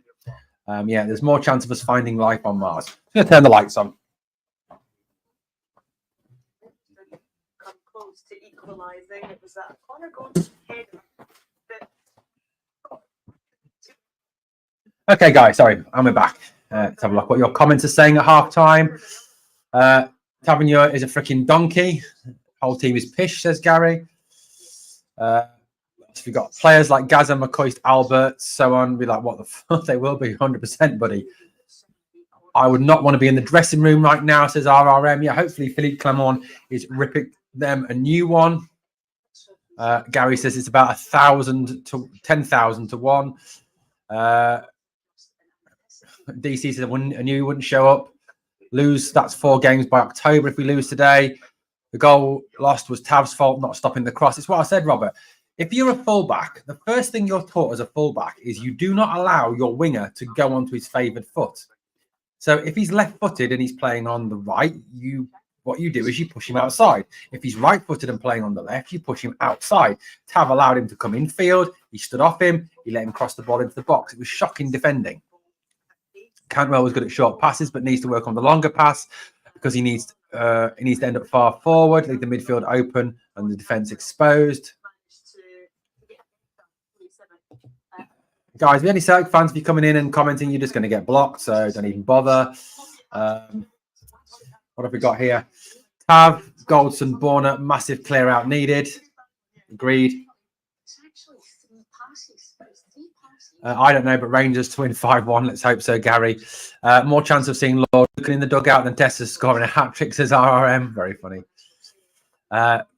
Yeah, there's more chance of us finding life on Mars. I'm going to turn the lights on. Come close to equalising. It was that corner goal header. Okay, guys, sorry, I'm back. Let's have a look what your comments are saying at half time. Tavernier is a freaking donkey. Whole team is pish, says Gary. We've got players like Gaza, McCoist, Albert, so on. Be like, what the fuck? They will be 100%, buddy. I would not want to be in the dressing room right now, says RRM. Yeah, hopefully Philippe Clement is ripping them a new one. Gary says it's about 1,000 to 10,000 to 1. DC says I knew he wouldn't show up. Lose, that's 4 games by October if we lose today. The goal lost was Tav's fault, not stopping the cross. It's what I said, Robert. If you're a fullback, the first thing you're taught as a fullback is you do not allow your winger to go onto his favoured foot. So if he's left-footed and he's playing on the right, what you do is you push him outside. If he's right-footed and playing on the left, you push him outside. Tav allowed him to come infield. He stood off him. He let him cross the ball into the box. It was shocking defending. Cantwell was good at short passes, but needs to work on the longer pass because he needs to end up far forward, leave the midfield open and the defence exposed. Guys, if you have any Celtic fans, if you're coming in and commenting, you're just going to get blocked, so don't even bother. What have we got here? Tav, Goldson, Borner, massive clear out needed. Agreed. I don't know, but Rangers to win 5-1. Let's hope so, Gary. More chance of seeing Lord looking in the dugout than Tessa scoring a hat-trick, says RRM. Very funny.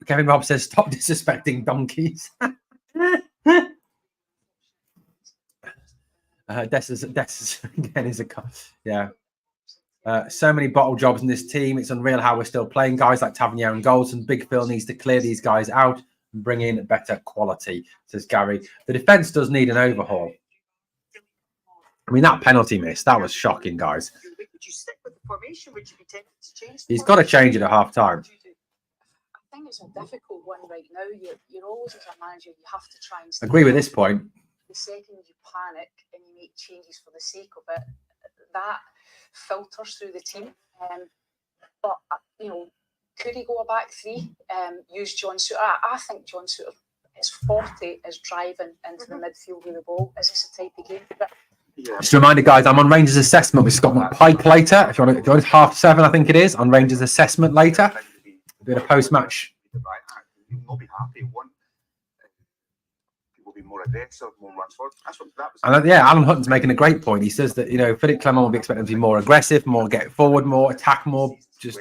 Kevin Robb says, stop disrespecting donkeys. Dessa's again is a... Yeah. So many bottle jobs in this team. It's unreal how we're still playing guys like Tavernier and Goldson. Big Phil needs to clear these guys out and bring in better quality, says Gary. The defence does need an overhaul. I mean, that penalty miss, that was shocking, guys. He's got to change it at half time. I think it's a difficult one right now. You're always, as a manager, you have to try and agree with this point. The second you panic and you make changes for the sake of it, that filters through the team. But, could he go a back three? Use John Suter? I think John Suter is 40, is driving into the midfield with the ball. Is this a type of game? Just a reminder, guys, I'm on Rangers Assessment with Scott McPike later. If you want to join us, 7:30, I think it is, on Rangers Assessment later. Doing a post-match. You'll be happy. Will be more aggressive, more runs forward. That's what that was. And yeah, Alan Hutton's making a great point. He says that, Philippe Clement will be expecting to be more aggressive, more get forward, more attack, more just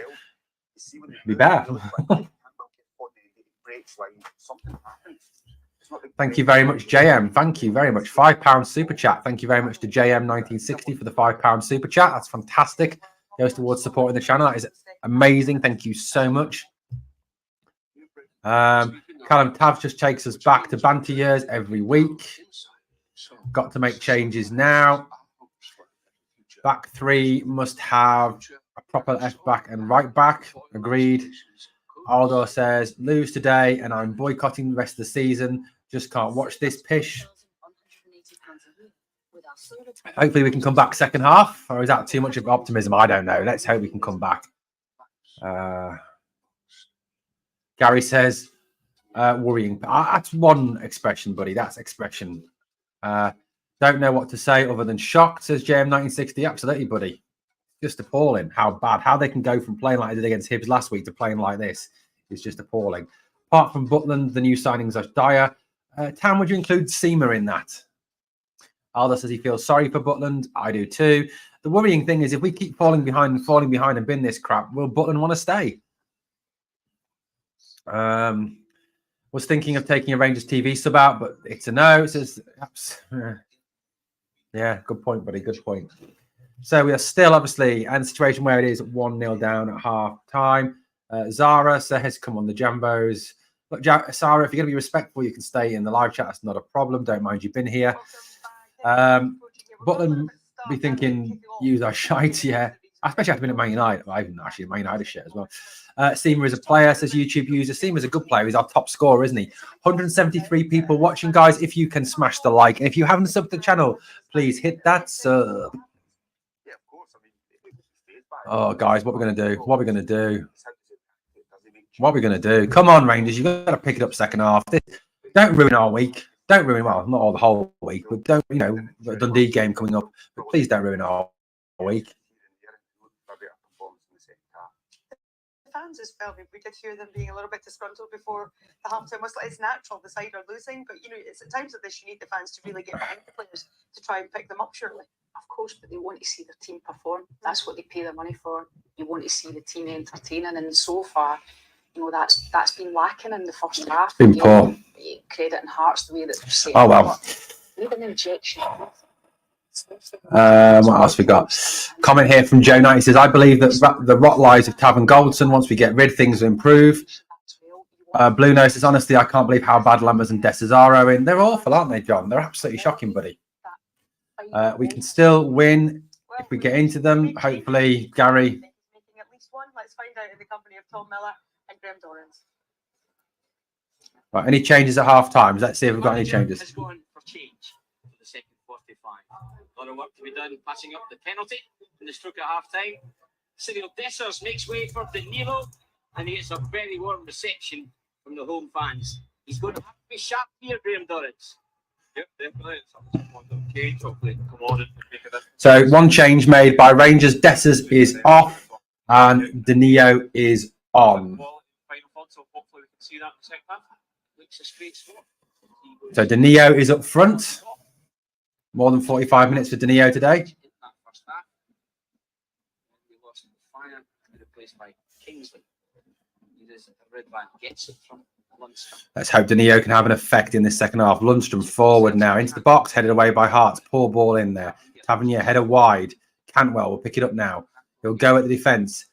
be better. Thank you very much, JM. Thank you very much. £5 super chat. Thank you very much to JM1960 for the £5 super chat. That's fantastic. Goes towards supporting the channel. That is amazing. Thank you so much. Callum Tav just takes us back to banter years every week. Got to make changes now. Back three must have a proper left back and right back. Agreed. Aldo says, lose today and I'm boycotting the rest of the season. Just can't watch this pish. Hopefully we can come back second half. Or is that too much of optimism? I don't know. Let's hope we can come back. Gary says, Worrying. That's one expression, buddy. That's expression. Don't know what to say other than shocked, says JM1960. Absolutely, buddy. Just appalling how bad. How they can go from playing like they did against Hibs last week to playing like this is just appalling. Apart from Butland, the new signings are dire. Tam, would you include Seema in that? Alda says he feels sorry for Butland. I do too. The worrying thing is if we keep falling behind and bin this crap, will Butland want to stay? Was thinking of taking a Rangers TV sub out, but it's a no. It says, yeah, good point, buddy. Good point. So we are still obviously in a situation where it is 1-0 down at half time. Zara says, come on, the Jambos. Look, Sarah, if you're going to be respectful, you can stay in the live chat. That's not a problem. Don't mind you've been here. Butland be thinking, use our shite, yeah. Especially after being at Man United. I even actually Man United shit as well. Seema is a player, says YouTube user. Seema's a good player. He's our top scorer, isn't he? 173 people watching, guys. If you can smash the like. And if you haven't subbed the channel, please hit that sub. Yeah, of course. I mean, if he stays back, Oh, guys, what we're going to do? What we're going to do? What we're going to do? Come on, Rangers. You've got to pick it up second half. Don't ruin our week. Don't ruin, well, not all the whole week, but don't, you know, the Dundee game coming up. But please don't ruin our week. Fans as well. We did hear them being a little bit disgruntled before the halftime whistle. It's natural, the side are losing, but you know, it's at times like this you need the fans to really get behind the players to try and pick them up, surely. Of course, but they want to see their team perform. That's what they pay their money for. You want to see the team entertaining, and so far, you know, that's been lacking in the first half. Been poor. Credit and Hearts the way that they're saying. Oh well. Need an injection. What else we got? Comment here from Joe Knight. He says, I believe that the rot lies of Tav and Goldson. Once we get rid, things will improve. Blue Nose says, honestly, I can't believe how bad Lammers and Desazaro are in. They're awful, aren't they, John? They're absolutely shocking, buddy. We can still win if we get into them. Hopefully, Gary. Making at least one. Let's find out in the company of Tom Miller and Graham Dorrans. Right, any changes at half time? Let's see if we've got any changes. Has gone for change for the second 45. A lot of work to be done, passing up the penalty in the stroke at half time. Cyril Dessers makes way for Danilo, and he gets a very warm reception from the home fans. He's going to have to be sharp here, Graham Dorrans. Yep, definitely. Change, hopefully, come on and make it. So one change made by Rangers. Dessers is off, and Danilo is on. Final thought, so hopefully we can see that in the second half. Looks a straight spot. So Danilo is up front. More than 45 minutes for Danilo today. In that first half, we lost Fire, replaced by Kingsley. Redvan gets it from Lundstrom. Let's hope Danilo can have an effect in this second half. Lundstrom forward now into the box, headed away by Hearts. Poor ball in there. Tavernier header wide. Cantwell will pick it up now. He'll go at the defence.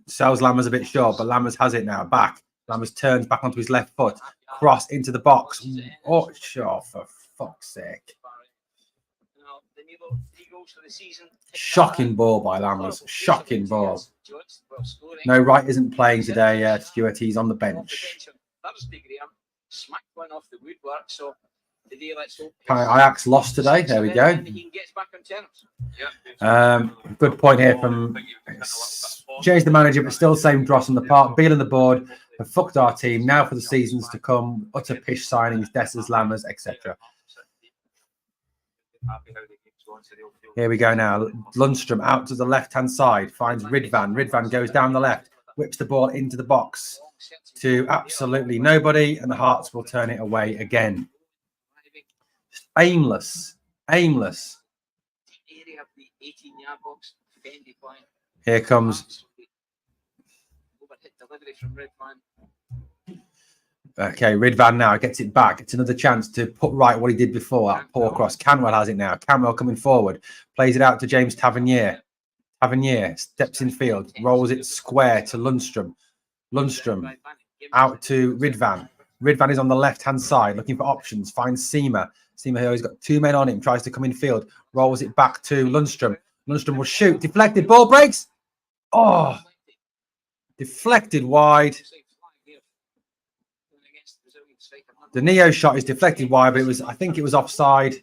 Sells Lammers a bit short, but Lammers has it now. Back. Lammers turns back onto his left foot. Cross into the box. Oh, sure, for fuck's sake. Shocking ball by Lammers. Shocking ball. No, Wright isn't playing today, Stuart. He's on the bench. Smacked one off the woodwork, so today let's hope Ajax lost today. There we go. he gets back on terms. Good point here from change the manager, but still same dross on the park. Beal on the board have fucked our team. Now for the seasons to come, utter pish signings, Dessers, Lammers, etc. Here we go now. Lundstrom out to the left-hand side, finds Ridvan. Ridvan goes down the left, whips the ball into the box to absolutely nobody, and the Hearts will turn it away again. Just aimless. Here comes. Okay, Ridvan now gets it back. It's another chance to put right what he did before. That poor cross. Canwell has it now. Canwell coming forward. Plays it out to James Tavernier. Tavernier steps in field. Rolls it square to Lundstrom. Lundstrom out to Ridvan. Ridvan is on the left-hand side looking for options. Finds Seema. Seema here, he's got two men on him. Tries to come in field. Rolls it back to Lundstrom. Lundstrom will shoot. Deflected. Ball breaks. Oh. Deflected wide. The Neo shot is deflected wide, but I think it was offside.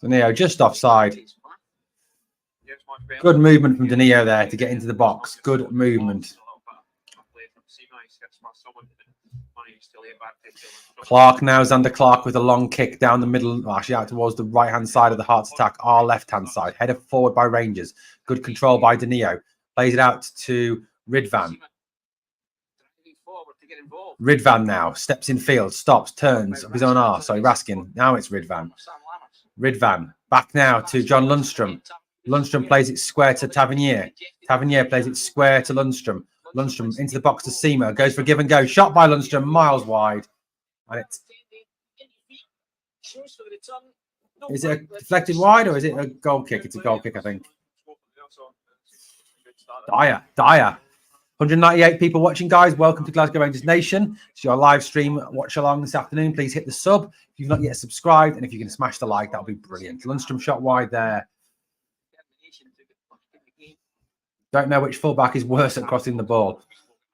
The Neo just offside. Yes, much better. Good movement from Danilo there to get into the box. Good movement. Clark now, Xander Clark with a long kick down the middle, actually out towards the right-hand side of the Hearts attack, our left-hand side. Headed forward by Rangers. Good control by Danilo. Plays it out to Ridvan. Ridvan now steps in field, stops, turns of his own arse. Sorry, Raskin. Now it's Ridvan. Ridvan back now to John Lundstrom. Lundstrom plays it square to Tavernier. Tavernier plays it square to Lundstrom. Lundstrom into the box to Cmon. Goes for a give and go. Shot by Lundstrom, miles wide. And it's, is it a deflected wide or is it a goal kick? It's a goal kick, I think. Dyer. 198 people watching, guys. Welcome to Glasgow Rangers Nation. It's your live stream watch along this afternoon. Please hit the sub if you've not yet subscribed, and if you can smash the like, that'll be brilliant. Lundstrom shot wide there. Don't know which fullback is worse at crossing the ball.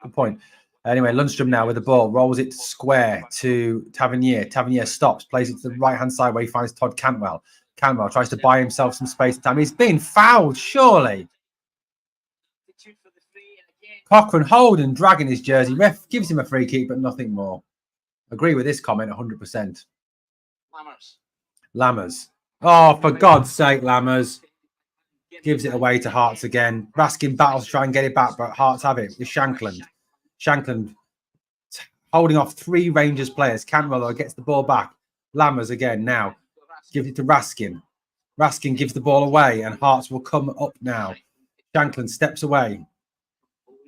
Good point. Anyway, Lundstrom now with the ball, rolls it square to Tavernier. Tavernier stops, plays it to the right-hand side where he finds Todd Cantwell. Cantwell tries to buy himself some space time. He's been fouled, surely. Cochrane holding, dragging his jersey. Ref gives him a free kick, but nothing more. Agree with this comment 100%. Lammers. Oh, for God's sake, Lammers. Gives it away to Hearts again. Raskin battles to try and get it back, but Hearts have it. It's Shankland. Shankland holding off 3 Rangers players. Cantwell gets the ball back. Lammers again now. Gives it to Raskin. Raskin gives the ball away, and Hearts will come up now. Shankland steps away.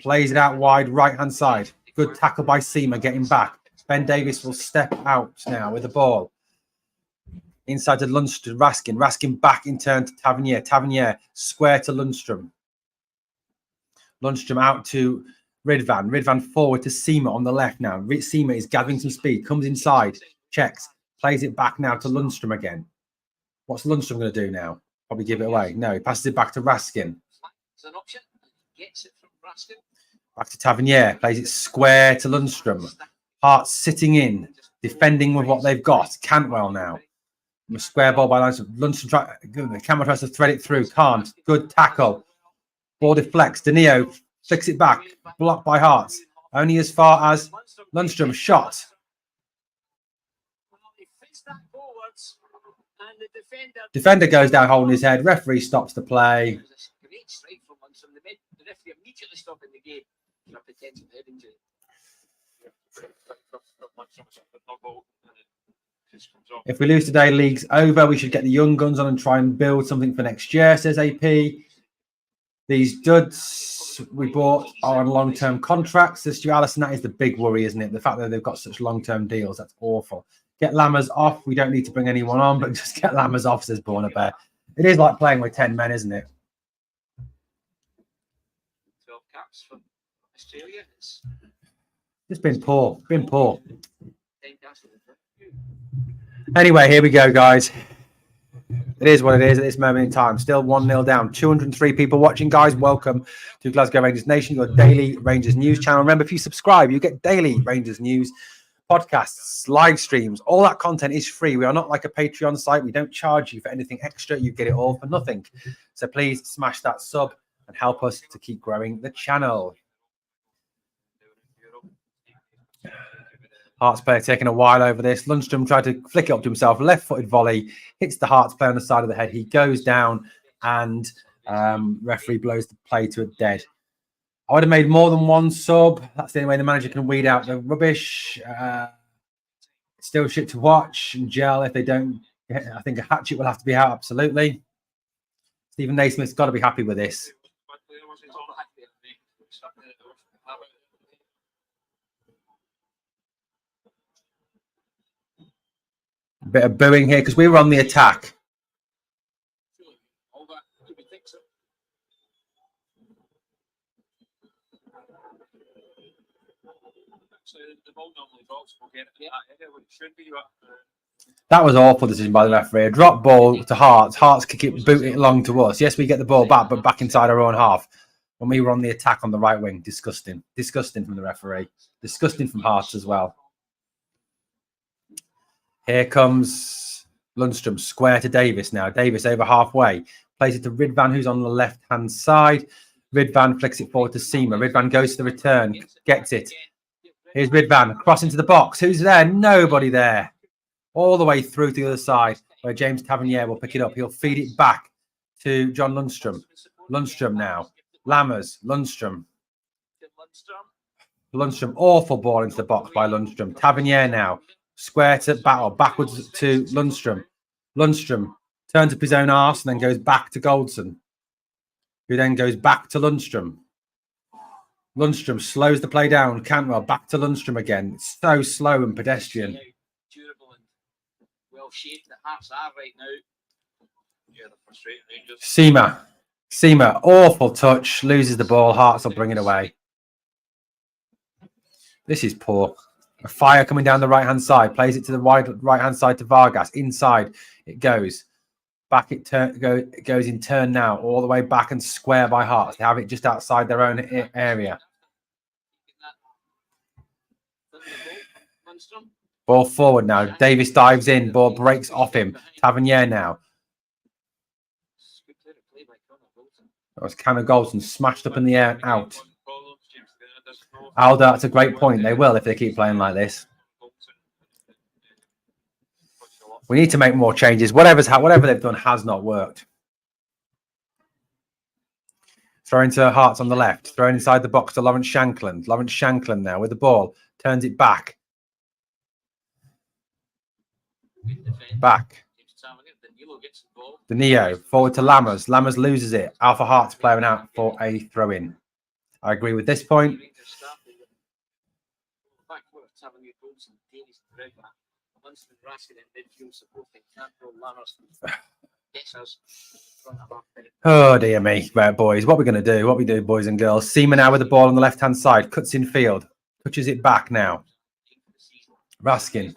Plays it out wide, right-hand side. Good tackle by Cmon, getting back. Ben Davies will step out now with the ball. Inside to Lundstrom, Raskin. Raskin back in turn to Tavernier. Tavernier square to Lundstrom. Lundstrom out to Ridvan. Ridvan forward to Cmon on the left now. Cmon is gathering some speed. Comes inside. Checks. Plays it back now to Lundstrom again. What's Lundstrom going to do now? Probably give it away. No, he passes it back to Raskin. Back to Tavernier. Plays it square to Lundstrom. Hearts sitting in. Defending with what they've got. Cantwell now. A square ball by Lundstrom. Cantwell tries to thread it through. Can't. Good tackle. Ball deflects. Danilo flicks it back. Blocked by Hearts. Only as far as Lundstrom shot. Defender goes down holding his head. Referee stops the play. If we lose today, league's over. We should get the young guns on and try and build something for next year, says AP. These duds we bought are on long-term contracts. Says Stu Allison, that is the big worry, isn't it? The fact that they've got such long-term deals, that's awful. Get Lammers off. We don't need to bring anyone on, but just get Lammers off, says Born a Bear. It is like playing with 10 men, isn't it? 12 caps for Australia. It's been poor. Been poor. Anyway, here we go, guys. It is what it is at this moment in time. Still 1-0 down. 203 people watching, guys. Welcome to Glasgow Rangers Nation, your daily Rangers news channel. Remember, if you subscribe, you get daily Rangers news, podcasts, live streams. All that content is free. We are not like a Patreon site. We don't charge you for anything extra. You get it all for nothing. So please smash that sub and help us to keep growing the channel. Hearts player taking a while over this. Lundstrom tried to flick it up to himself. Left-footed volley. Hits the Hearts player on the side of the head. He goes down and referee blows the play to a dead. I would have made more than one sub. That's the only way the manager can weed out the rubbish. Still shit to watch and gel if they don't. I think a hatchet will have to be out, absolutely. Stephen Naismith's got to be happy with this. A bit of booing here because we were on the attack. That was awful decision by the referee. A drop ball to Hearts. Hearts kick it, boot it along to us. Yes, we get the ball back, but back inside our own half. When we were on the attack on the right wing, disgusting. Disgusting from the referee. Disgusting from Hearts as well. Here comes Lundstrom, square to Davis now. Davis over halfway. Plays it to Ridvan, who's on the left-hand side. Ridvan flicks it forward to Cmon. Ridvan goes to the return, gets it. Here's Ridvan, cross into the box. Who's there? Nobody there. All the way through to the other side, where James Tavernier will pick it up. He'll feed it back to John Lundstrom. Lundstrom now. Lammers. Lundstrom. Lundstrom. Awful ball into the box by Lundstrom. Tavernier now. Square to battle. Backwards to Lundstrom. Lundstrom turns up his own arse and then goes back to Goldson, who then goes back to Lundstrom. Lundstrom slows the play down. Cantwell back to Lundstrom again. It's so slow and pedestrian. Durable and well shaped the Hearts are right now. Yeah, they're frustrating Rangers. Cmon, awful touch. Loses the ball. Hearts will bring it away. This is poor. A fire coming down the right-hand side. Plays it to the wide right-hand side to Vargas. Inside it goes. Back it goes in turn now. All the way back and square by Hearts. They have it just outside their own area. Ball forward now. Davis dives in. Ball breaks off him. Tavernier now. That was Connor Goldson smashed up in the air out. Alda, that's a great point. They will if they keep playing like this. We need to make more changes. Whatever they've done has not worked. Throwing to Hearts on the left. Throwing inside the box to Lawrence Shankland. Lawrence Shankland now with the ball. Turns it back. Back. Danilo forward to Lammers. Lammers loses it. Alpha Hearts playing out for a throw-in. I agree with this point. Oh dear me, right, boys. What we're going to do? What we do, boys and girls? Cmon now with the ball on the left-hand side. Cuts in field. Touches it back now. Raskin.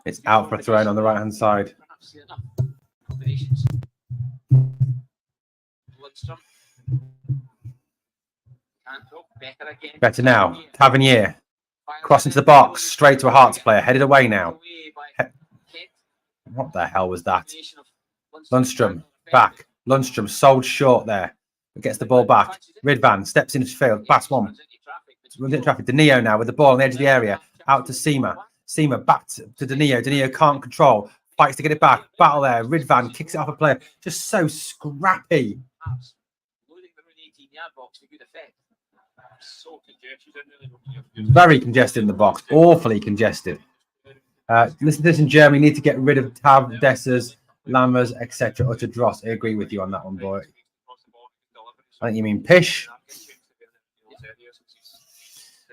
It's out for a throw on the right-hand side. Better now. Tavernier. Cross into the box. Straight to a Hearts player. Headed away now. What the hell was that? Lundstrom. Back. Lundstrom sold short there. Gets the ball back. Ridvan steps into field. Pass one. Runs into traffic. Danilo now with the ball on the edge of the area. Out to Cmon. Cmon back to Danilo. Danilo can't control. Fights to get it back. Battle there. Ridvan kicks it off a player. Just so scrappy. Very congested in the box. Awfully congested. Listen, Germany need to get rid of Tav, Dessers, Lammers, etc. Utter dross. I agree with you on that one, boy. I think you mean Pish.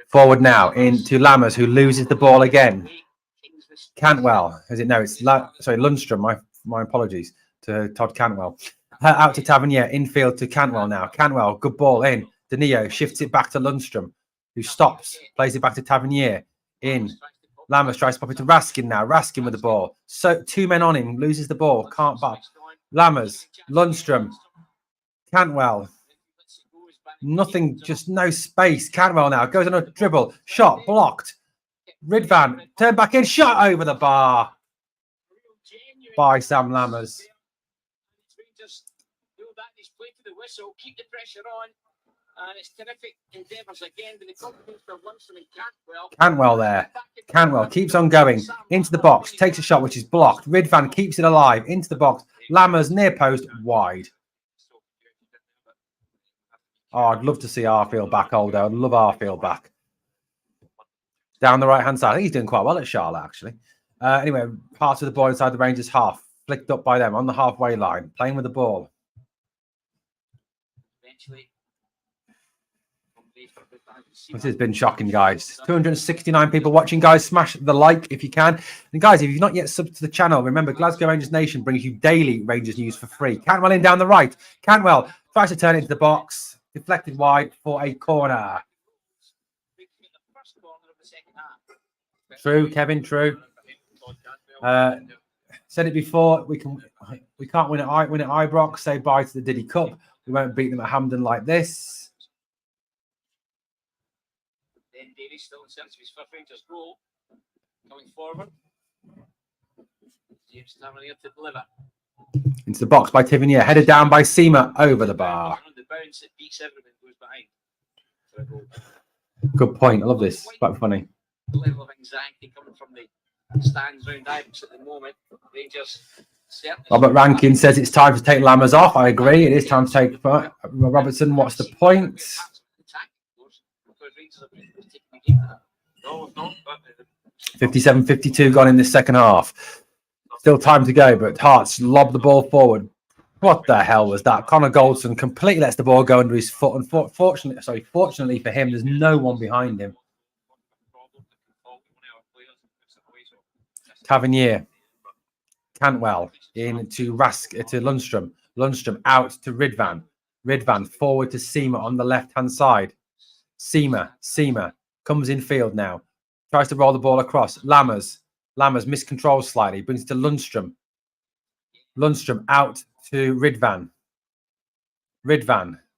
Forward now into Lammers, who loses the ball again. Cantwell, is it? No, it's Lundstrom. My apologies to Todd Cantwell. Out to Tavernier, infield to Cantwell now. Cantwell, good ball in. Danilo shifts it back to Lundstrom, who stops, plays it back to Tavernier. In. Lammers tries to pop it to Raskin now. Raskin with the ball. So 2 men on him, loses the ball, can't back. Lammers, Lundstrom, Cantwell. Nothing, just no space. Cantwell now goes on a dribble. Shot blocked. Ridvan, turn back in, shot over the bar by Sam Lammers. Keep the pressure on. And it's terrific endeavours again with the confidence of Lundstrom and Cantwell. Cantwell there. Cantwell keeps on going into the box, takes a shot which is blocked. Ridvan keeps it alive into the box. Lammers near post, wide. Oh, I'd love to see Arfield back, Aldo. I'd love Arfield back. Down the right-hand side. I think he's doing quite well at Charlotte, actually. Anyway, Hearts with the ball inside the Rangers half. Flicked up by them on the halfway line. Playing with the ball. This has been shocking, guys. 269 people watching, guys. Smash the like if you can. And guys, if you've not yet subbed to the channel, remember Glasgow Rangers Nation brings you daily Rangers news for free. Cantwell in down the right. Cantwell tries to turn it into the box. Deflected wide for a corner. True, Kevin, true. Said it before, we can't win at Ibrox. Say bye to the Diddy Cup. We won't beat them at Hampden like this. Coming forward. James Tavernier to deliver. Into the box by Tavernier. Headed down by Cmon over the bar. On the bounce, it beats everyone, goes behind. For a goal. Good point. I love this. Quite funny. The level of anxiety coming from the stands round Ibrox at the moment. Rangers certainly. Robert Rankin says it's time to take Lammers off. I agree. It is time to take Robertson. What's the point? 57-52 gone in this second half. Still time to go, but Hearts lob the ball forward. What the hell was that? Connor Goldson completely lets the ball go under his foot. Fortunately for him, there's no one behind him. Tavernier. Cantwell into Lundstrom. Lundstrom out to Ridvan. Ridvan forward to Cmon on the left-hand side. Cmon comes in field now. Tries to roll the ball across. Lammers miscontrols slightly. Brings it to Lundstrom. Lundstrom out to Ridvan.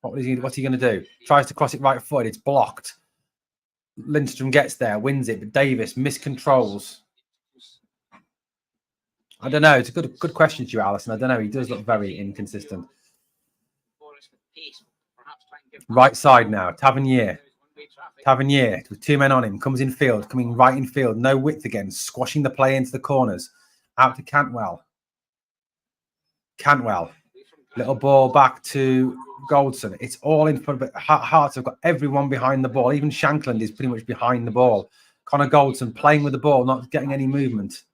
What's he going to do? Tries to cross it right foot. It's blocked. Lindstrom gets there, wins it, but Davis miscontrols. I don't know. It's a good question to you, Alison. I don't know. He does look very inconsistent. Right side now. Tavernier with two men on him. Comes in field. Coming right in field. No width again. Squashing the play into the corners. Out to Cantwell. Little ball back to Goldson. It's all in front of it. Hearts have got everyone behind the ball. Even Shankland is pretty much behind the ball. Connor Goldson playing with the ball, not getting any movement.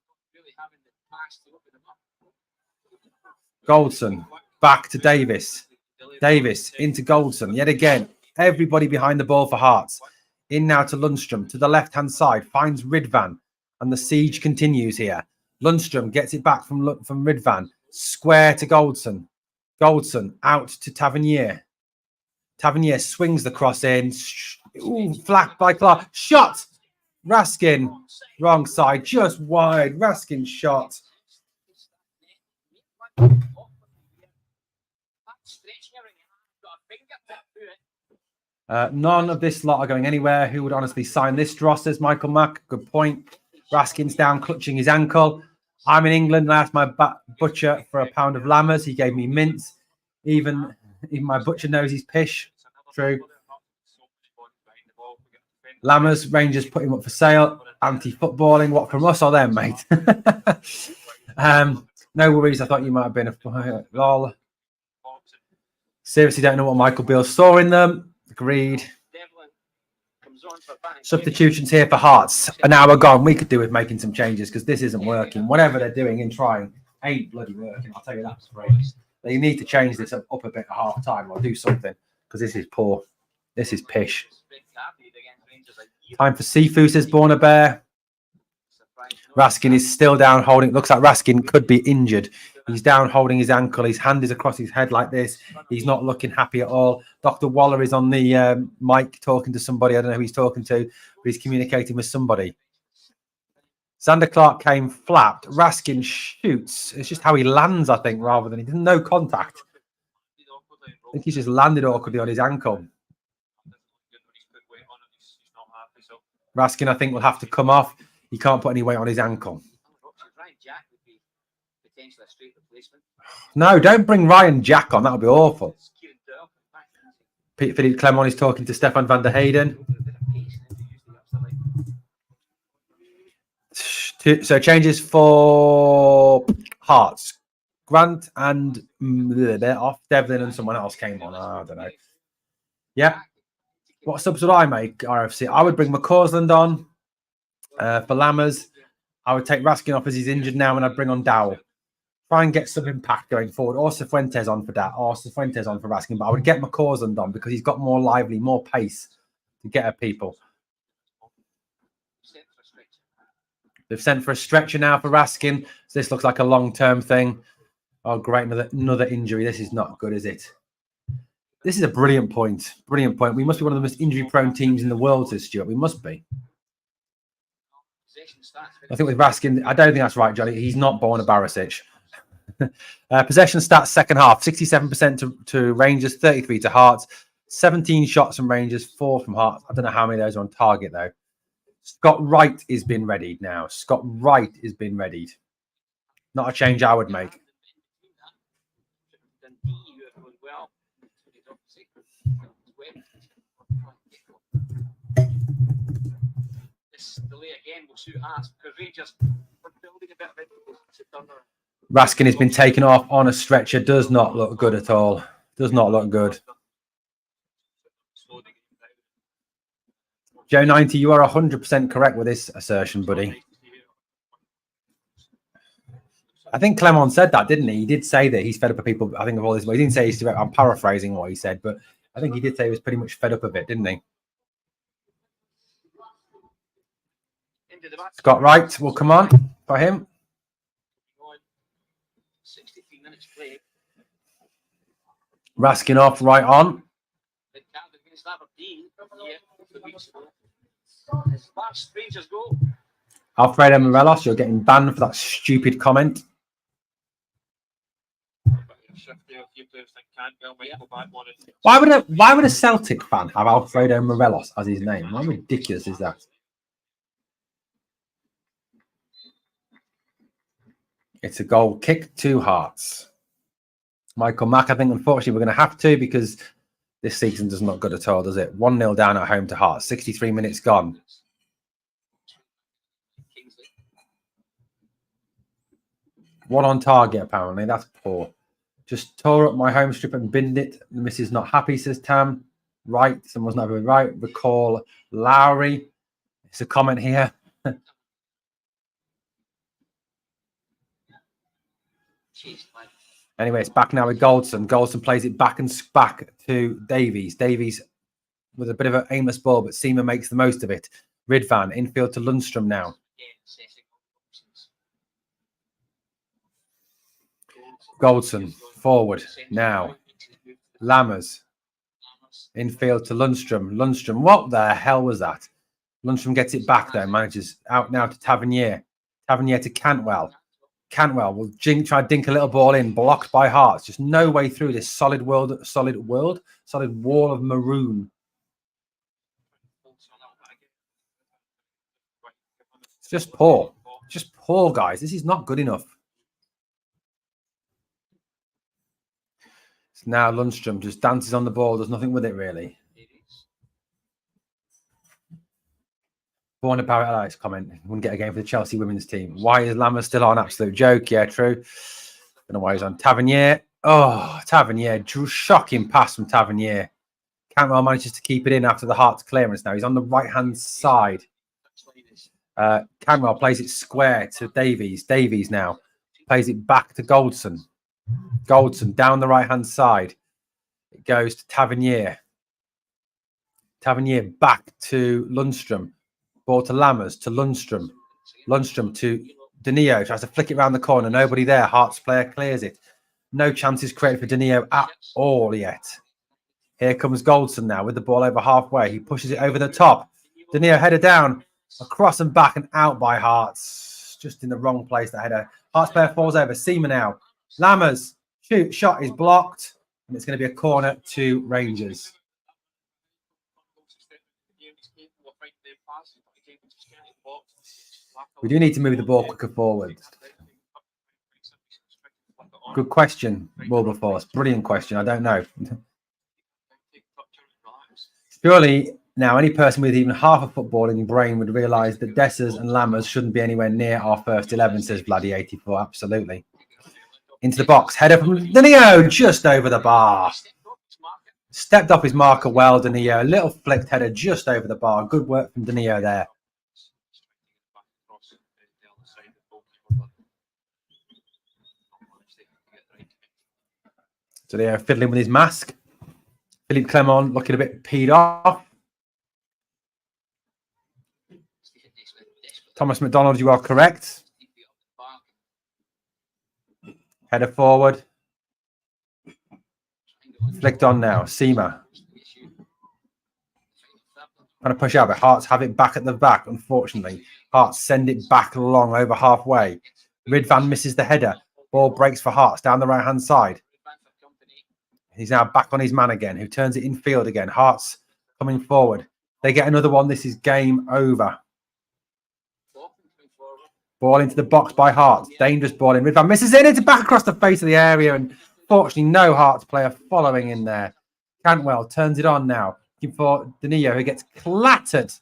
Goldson back to Davis. Davis into Goldson. Yet again, everybody behind the ball for Hearts. In now to Lundstrom. To the left-hand side. Finds Ridvan. And the siege continues here. Lundstrom gets it back from Ridvan. Square to Goldson. Goldson out to Tavernier. Tavernier swings the cross in. Ooh, flacked by Clark. Shot! Raskin. Wrong side. Just wide. Raskin shot. None of this lot are going anywhere. Who would honestly sign this draw, says Michael Mack. Good point. Raskin's down, clutching his ankle. I'm in England and I asked my butcher for a pound of Lammers. He gave me mince. Even my butcher knows he's pish. True. Lammers, Rangers put him up for sale. Anti-footballing. What, from us or them, mate? No worries. I thought you might have been a lol. Seriously, don't know what Michael Beale saw in them. Agreed. Substitutions here for Hearts. An hour gone. We could do with making some changes because this isn't working. Whatever they're doing and trying ain't bloody working. I'll tell you that straight. They need to change this up a bit at half time or do something because this is poor. This is pish. Time for Sifu, says Borna Bear. Raskin is still down holding. Looks like Raskin could be injured. He's down holding his ankle. His hand is across his head like this. He's not looking happy at all. Dr. Waller is on the mic talking to somebody. I don't know who he's talking to, but he's communicating with somebody. Xander Clark came flapped. Raskin shoots. It's just how he lands, I think, rather than he doesn't no contact. I think he's just landed awkwardly on his ankle. Raskin, I think, will have to come off. He can't put any weight on his ankle. No, don't bring Ryan Jack on. That would be awful. Philippe Clement is talking to Stefan van der Heyden. So changes for Hearts. Grant and they're off. Devlin and someone else came on. I don't know. Yeah. What subs would I make, RFC? I would bring McCausland on for Lammers. I would take Raskin off as he's injured now, and I'd bring on Dowell. Try and get some impact going forward. Or Cifuentes on for that. Or Cifuentes on for Raskin. But I would get McCausland on because he's got more lively, more pace to get at people. They've sent for a stretcher now for Raskin. So this looks like a long-term thing. Oh, great. Another injury. This is not good, is it? This is a brilliant point. Brilliant point. We must be one of the most injury-prone teams in the world, says Stuart. We must be. I think with Raskin, I don't think that's right, Johnny. He's not Borna Barisic. Possession stats second half. 67% to Rangers, 33 to Hearts. 17 shots from Rangers, 4 from Hearts. I don't know how many of those are on target, though. Scott Wright is being readied now. Scott Wright is being readied. Not a change I would make. This delay again will suit Hearts because Rangers are building a bit of it to turn around. Raskin has been taken off on a stretcher. Does not look good at all. Does not look good. Joe 90, you are 100% correct with this assertion, buddy. I think Cmon said that, didn't he? He did say that he's fed up of people. I think of all this. Well, he didn't say he's. I'm paraphrasing what he said, but I think he did say he was pretty much fed up of it, didn't he? Scott Wright will come on for him. 63 minutes play. Raskin off, right on. Last Rangers goal. Alfredo Morelos, you're getting banned for that stupid comment. Why would a Celtic fan have Alfredo Morelos as his name? How ridiculous is that? It's a goal kick to Hearts. Michael Mack, I think, unfortunately, we're going to have to because this season does not good at all, does it? 1-0 down at home to Hearts. 63 minutes gone. One on target, apparently. That's poor. Just tore up my home strip and binned it. The missus not happy, says Tam. Right. Someone's not very right. Recall Lowry. It's a comment here. Anyway, it's back now with Goldson. Goldson plays it back and back to Davies. Davies with a bit of an aimless ball, but Cmon makes the most of it. Ridvan infield to Lundstrom now. Goldson forward now. Lammers infield to Lundstrom. Lundstrom, what the hell was that? Lundstrom gets it back though. Manages out now to Tavernier. Tavernier to Cantwell. Cantwell will try to dink a little ball in, blocked by Hearts. Just no way through this solid wall of maroon. It's just poor. Just poor, guys. This is not good enough. So now Lundstrom just dances on the ball, does nothing with it really. Born a Paradise comment. Wouldn't get a game for the Chelsea women's team. Why is Lammer still on? Absolute joke. Yeah, true. Don't know why he's on. Tavernier. Oh, Tavernier. Shocking pass from Tavernier. Cantwell manages to keep it in after the Hearts clearance now. He's on the right-hand side. Cantwell plays it square to Davies. Davies now plays it back to Goldson. Goldson down the right-hand side. It goes to Tavernier. Tavernier back to Lundstrom. Ball to Lammers, to Lundstrom. Lundstrom to Danilo. Tries to flick it around the corner. Nobody there. Hearts player clears it. No chances created for Danilo at all yet. Here comes Goldson now with the ball over halfway. He pushes it over the top. Danilo header down. Across and back and out by Hearts. Just in the wrong place, the header. Hearts player falls over. Cmon now. Lammers. Shoot. Shot is blocked. And it's going to be a corner to Rangers. We do need to move the ball quicker forward. Good question, Wilberforce. Brilliant question. I don't know. Surely now any person with even half a footballing brain would realise that Dessers and Lammers shouldn't be anywhere near our first 11, says Vladdy84. Absolutely. Into the box. Header from Danilo, just over the bar. Stepped off his marker well, Danilo. A little flicked header just over the bar. Good work from Danilo there. So they're fiddling with his mask. Philippe Clement looking a bit peed off. Thomas McDonald, you are correct. Header forward. Flicked on now. Cmon. Trying to push out, but Hearts have it back at the back, unfortunately. Hearts send it back long over halfway. Ridvan misses the header. Ball breaks for Hearts down the right-hand side. He's now back on his man again, who turns it in field again. Hearts coming forward. They get another one. This is game over. Ball into the box by Hearts. Dangerous ball in. Ridvan misses it. It's back across the face of the area. And fortunately, no Hearts player following in there. Cantwell turns it on now. Looking for Danilo, who gets clattered.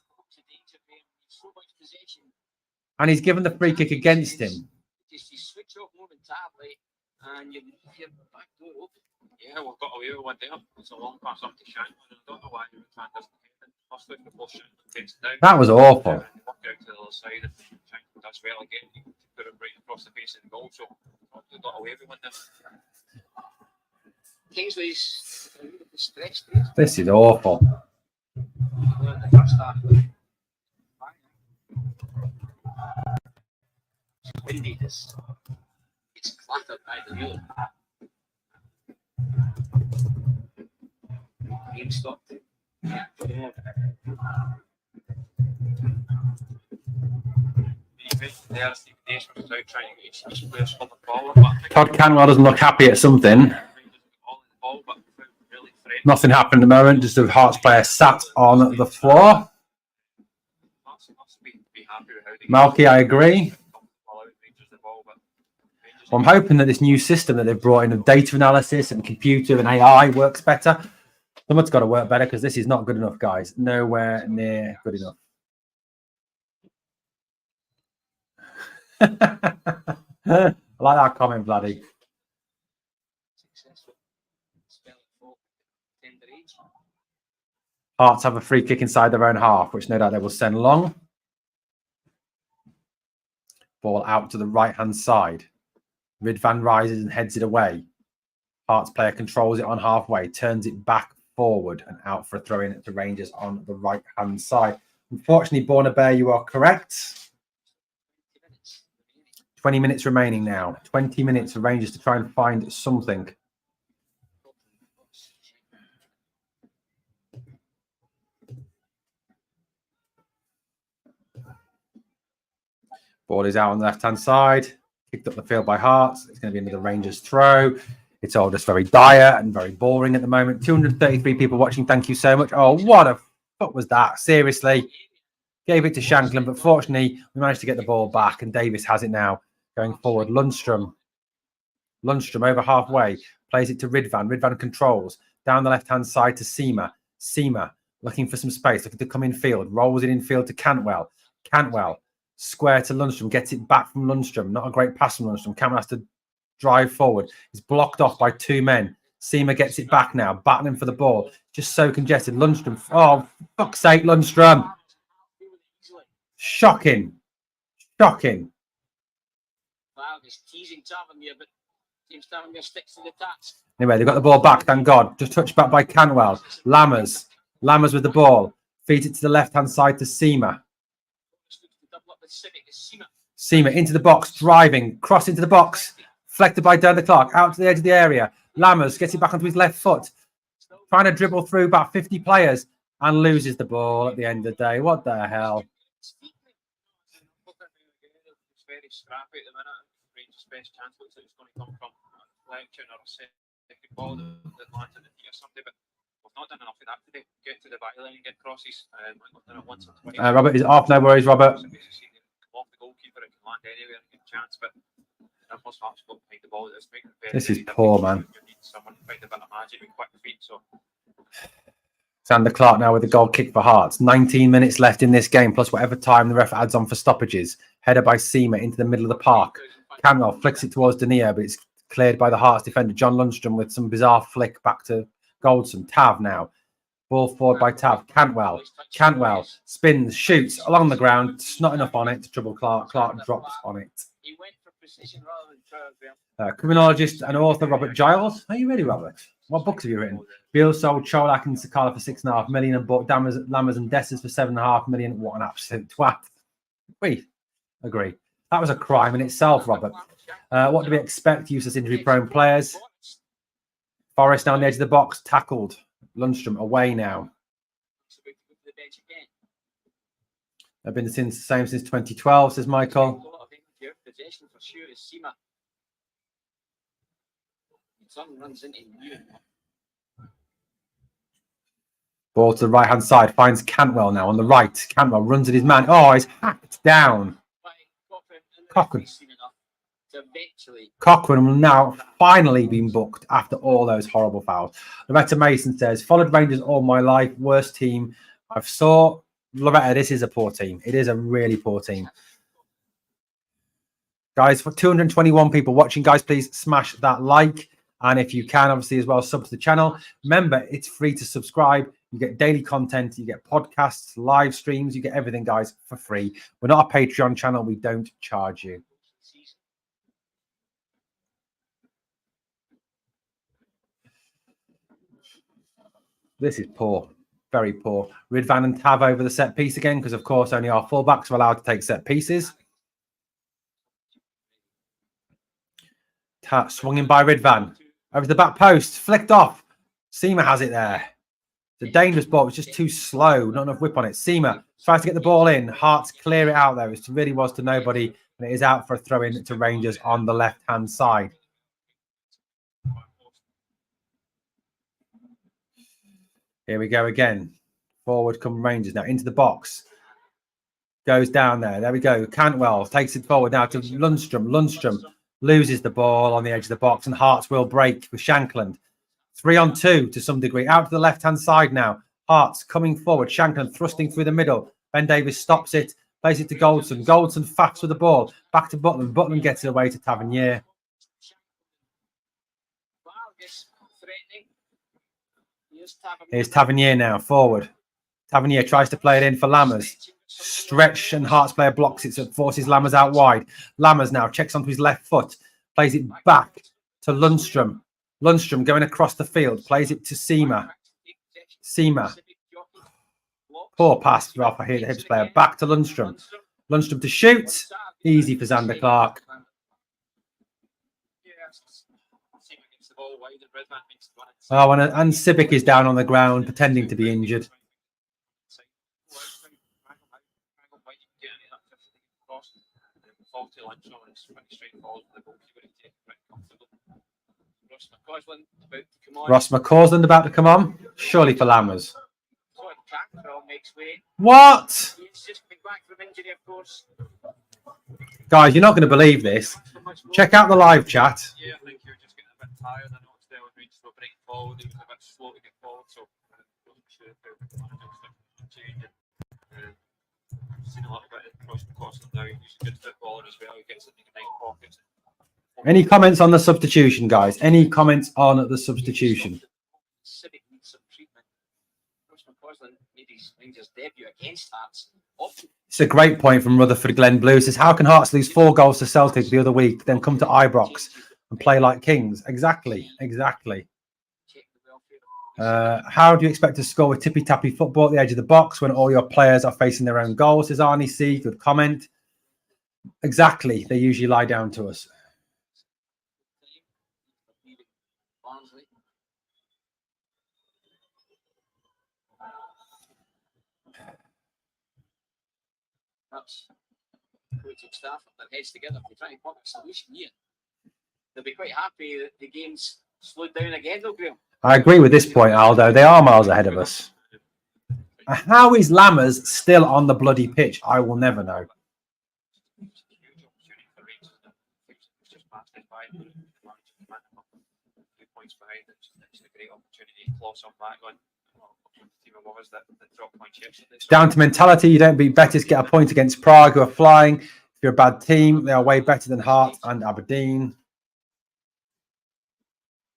And he's given the free kick against him. Just you switch off momentarily and you leave your back door open. Yeah, we've got away with one there. It's a long pass up to Shanklin. I don't know why the return doesn't hit it. First look before Shanklin gets down. That was awful. And they work out to the other side and Shanklin does well again. He put it right across the face of the goal. So they got away with one there. Kingsley's stretched. This is awful. In the first half. It's windy. It's clattered by the wheel. Game stopped. Yeah. Todd Canwell doesn't look happy at something. Nothing happened at the moment. Just a Hearts player sat on the floor. Malky, I agree. I'm hoping that this new system that they've brought in of data analysis and computer and AI works better. Someone's got to work better because this is not good enough, guys. Nowhere near good enough. I like that comment, Vladdy. Hearts have a free kick inside their own half, which no doubt they will send long. Ball out to the right-hand side. Ridvan rises and heads it away. Hearts player controls it on halfway, turns it back forward and out for a throw-in to Rangers on the right-hand side. Unfortunately, Borna Bear, you are correct. 20 minutes remaining now. 20 minutes for Rangers to try and find something. Ball is out on the left-hand side. Kicked up the field by Hearts. It's going to be another Rangers throw. It's all just very dire and very boring at the moment. 233 people watching. Thank you so much. Oh, what a fuck was that? Seriously. Gave it to Shanklin, but fortunately, we managed to get the ball back, and Davis has it now going forward. Lundstrom over halfway. Plays it to Ridvan. Ridvan controls. Down the left-hand side to Seema. Seema looking for some space. Looking to come in field. Rolls it in field to Cantwell. Cantwell. Square to Lundstrom. Gets it back from Lundstrom. Not a great pass from Lundstrom. Cantwell has to drive forward. He's blocked off by two men. Seema gets it back now. Battling for the ball. Just so congested. Lundstrom. Oh, fuck's sake, Lundstrom. Shocking. Shocking. Wow, he's teasing Tavernier, but seems Tavernier sticks to the task. Anyway, they've got the ball back, thank God. Just touched back by Cantwell. Lammers with the ball. Feeds it to the left-hand side to Seema. Seema into the box, driving. Cross into the box. Flected by Derek Clark. Out to the edge of the area. Lammers gets it back onto his left foot. Trying to dribble through about 50 players and loses the ball at the end of the day. What the hell? It's very scrappy at the minute. Rangers' best chance looks like it's going to come from a collection or a second ball that lands in the knee or something, but we've not done enough of that today. Get to the byline and get crosses. We've done it once or twice. Robert is off. No worries, Robert. Come off the goalkeeper and can land anywhere and get a chance, but most Hearts got behind the ball. This is poor, man. You need someone to find a bit of magic with quick feet, so. Sander Clark now with the goal kick for Hearts. 19 minutes left in this game, plus whatever time the ref adds on for stoppages. Header by Seema into the middle of the park. Cantwell flicks it towards Danilo, but it's cleared by the Hearts defender, John Lundstrom, with some bizarre flick back to Goldson. Tav now. Ball forward by Tav. Cantwell spins, shoots along the ground. It's not enough on it to trouble Clark. Clark drops on it. He went for precision rather than curve. Criminologist and author Robert Giles. Are you ready, Robert? What books have you written? Beale sold Cholak and Sakala for $6.5 million and bought Lammers and Dessers for $7.5 million. What an absolute twat. We agree. That was a crime in itself, Robert. What do we expect? Useless injury-prone players. Forrest down the edge of the box, tackled. Lundstrom away now. They've been the same since 2012, says Michael. Ball to the right-hand side, finds Cantwell now on the right. Cantwell runs at his man. Oh, he's hacked down. Cochrane. soon enough to eventually. Cochrane will now finally been booked after all those horrible fouls. Loretta Mason says, followed Rangers all my life. Worst team I've saw. Loretta, this is a poor team. It is a really poor team. Guys, for 221 people watching, guys, please smash that like. And if you can, obviously, as well, sub to the channel. Remember, it's free to subscribe. You get daily content. You get podcasts, live streams. You get everything, guys, for free. We're not a Patreon channel. We don't charge you. This is poor. Very poor. Ridvan and Tav over the set piece again, because, of course, only our fullbacks are allowed to take set pieces. Swung in by Ridvan. Over the back post. Flicked off. Seema has it there. It's a dangerous ball. It was just too slow. Not enough whip on it. Seema tries to get the ball in. Hearts clear it out, though. It really was to nobody. And it is out for a throw-in to Rangers on the left-hand side. Here we go again. Forward come Rangers now into the box. Goes down there. There we go. Cantwell takes it forward now to Lundstrom. Lundstrom loses the ball on the edge of the box, and Hearts will break with Shankland. 3-on-2 to some degree. Out to the left-hand side now. Hearts coming forward. Shankland thrusting through the middle. Ben Davies stops it. Plays it to Goldson. Goldson fast with the ball. Back to Butland. Butland gets it away to Tavernier. Here's Tavernier now, forward. Tavernier tries to play it in for Lammers. Stretch and Hearts player blocks it, so it forces Lammers out wide. Lammers now checks onto his left foot. Plays it back to Lundstrom. Lundstrom going across the field. Plays it to Seema. Seema. Poor pass off a Hibs player. Back to Lundstrom. Lundstrom to shoot. Easy for Xander Clark. Oh, and Sibic is down on the ground, pretending to be injured. Ross McCausland about to come on. Surely for Lammers. What? Guys, you're not going to believe this. Check out the live chat. Yeah, I think you're just getting a bit tired. I noticed there when Rangers were breaking forward, it was a bit slow to get forward, so I wasn't sure if they were changing. I've seen a lot of it across the course of now. He's a good footballer as well. He gets it in the nice pockets. Any comments on the substitution, guys? Any comments on the substitution? Civic needs some treatment. Ross McCausland made his Rangers debut against Hearts. It's a great point from Rutherford Glenn Blue. It says, how can Hearts lose 4 goals to Celtic the other week, then come to Ibrox and play like kings? Exactly. How do you expect to score with tippy-tappy football at the edge of the box when all your players are facing their own goals? Says Arnie C. Good comment. Exactly. They usually lie down to us. Coaching staff put their heads together to try and put a solution here. They'll be quite happy that the game's slowed down again, though, Graham. I agree with this point, Aldo. They are miles ahead of us. How is Lammers still on the bloody pitch? I will never know. It's down to mentality. You don't beat Betis, get a point against Prague, who are flying. If you're a bad team, they are way better than Hearts and Aberdeen.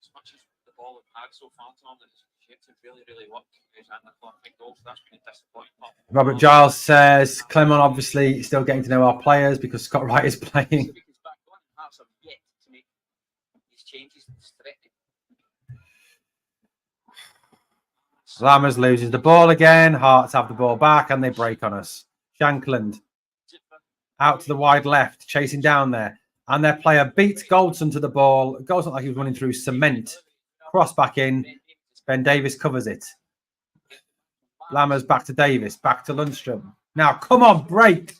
As much as the ball have had so far, Tom, that it's really worked. That's been a disappointing. Robert Giles says, Clemon obviously still getting to know our players because Scott Wright is playing. Hearts have yet to make these changes. Lammers loses the ball again. Hearts have the ball back and they break on us. Shankland out to the wide left, chasing down there. And their player beats Goldson to the ball. It goes like he was running through cement. Cross back in. Ben Davies covers it. Lammers back to Davis. Back to Lundstrom. Now, come on, break.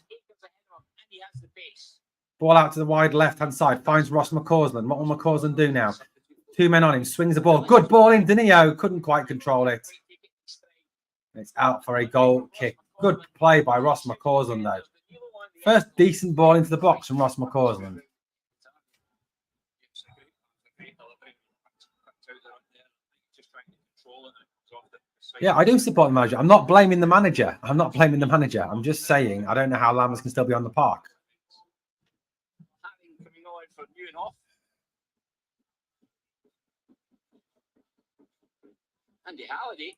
Ball out to the wide left-hand side. Finds Ross McCausland. What will McCausland do now? 2 men on him. Swings the ball. Good ball in. Danilo couldn't quite control it. It's out for a goal kick. Good play by Ross McCausland, though. First decent ball into the box from Ross McCausland. Yeah, I do support the manager. I'm not blaming the manager. I'm not blaming the manager. I'm just saying I don't know how Lammers can still be on the park. Coming on for Newenoff. Andy Halliday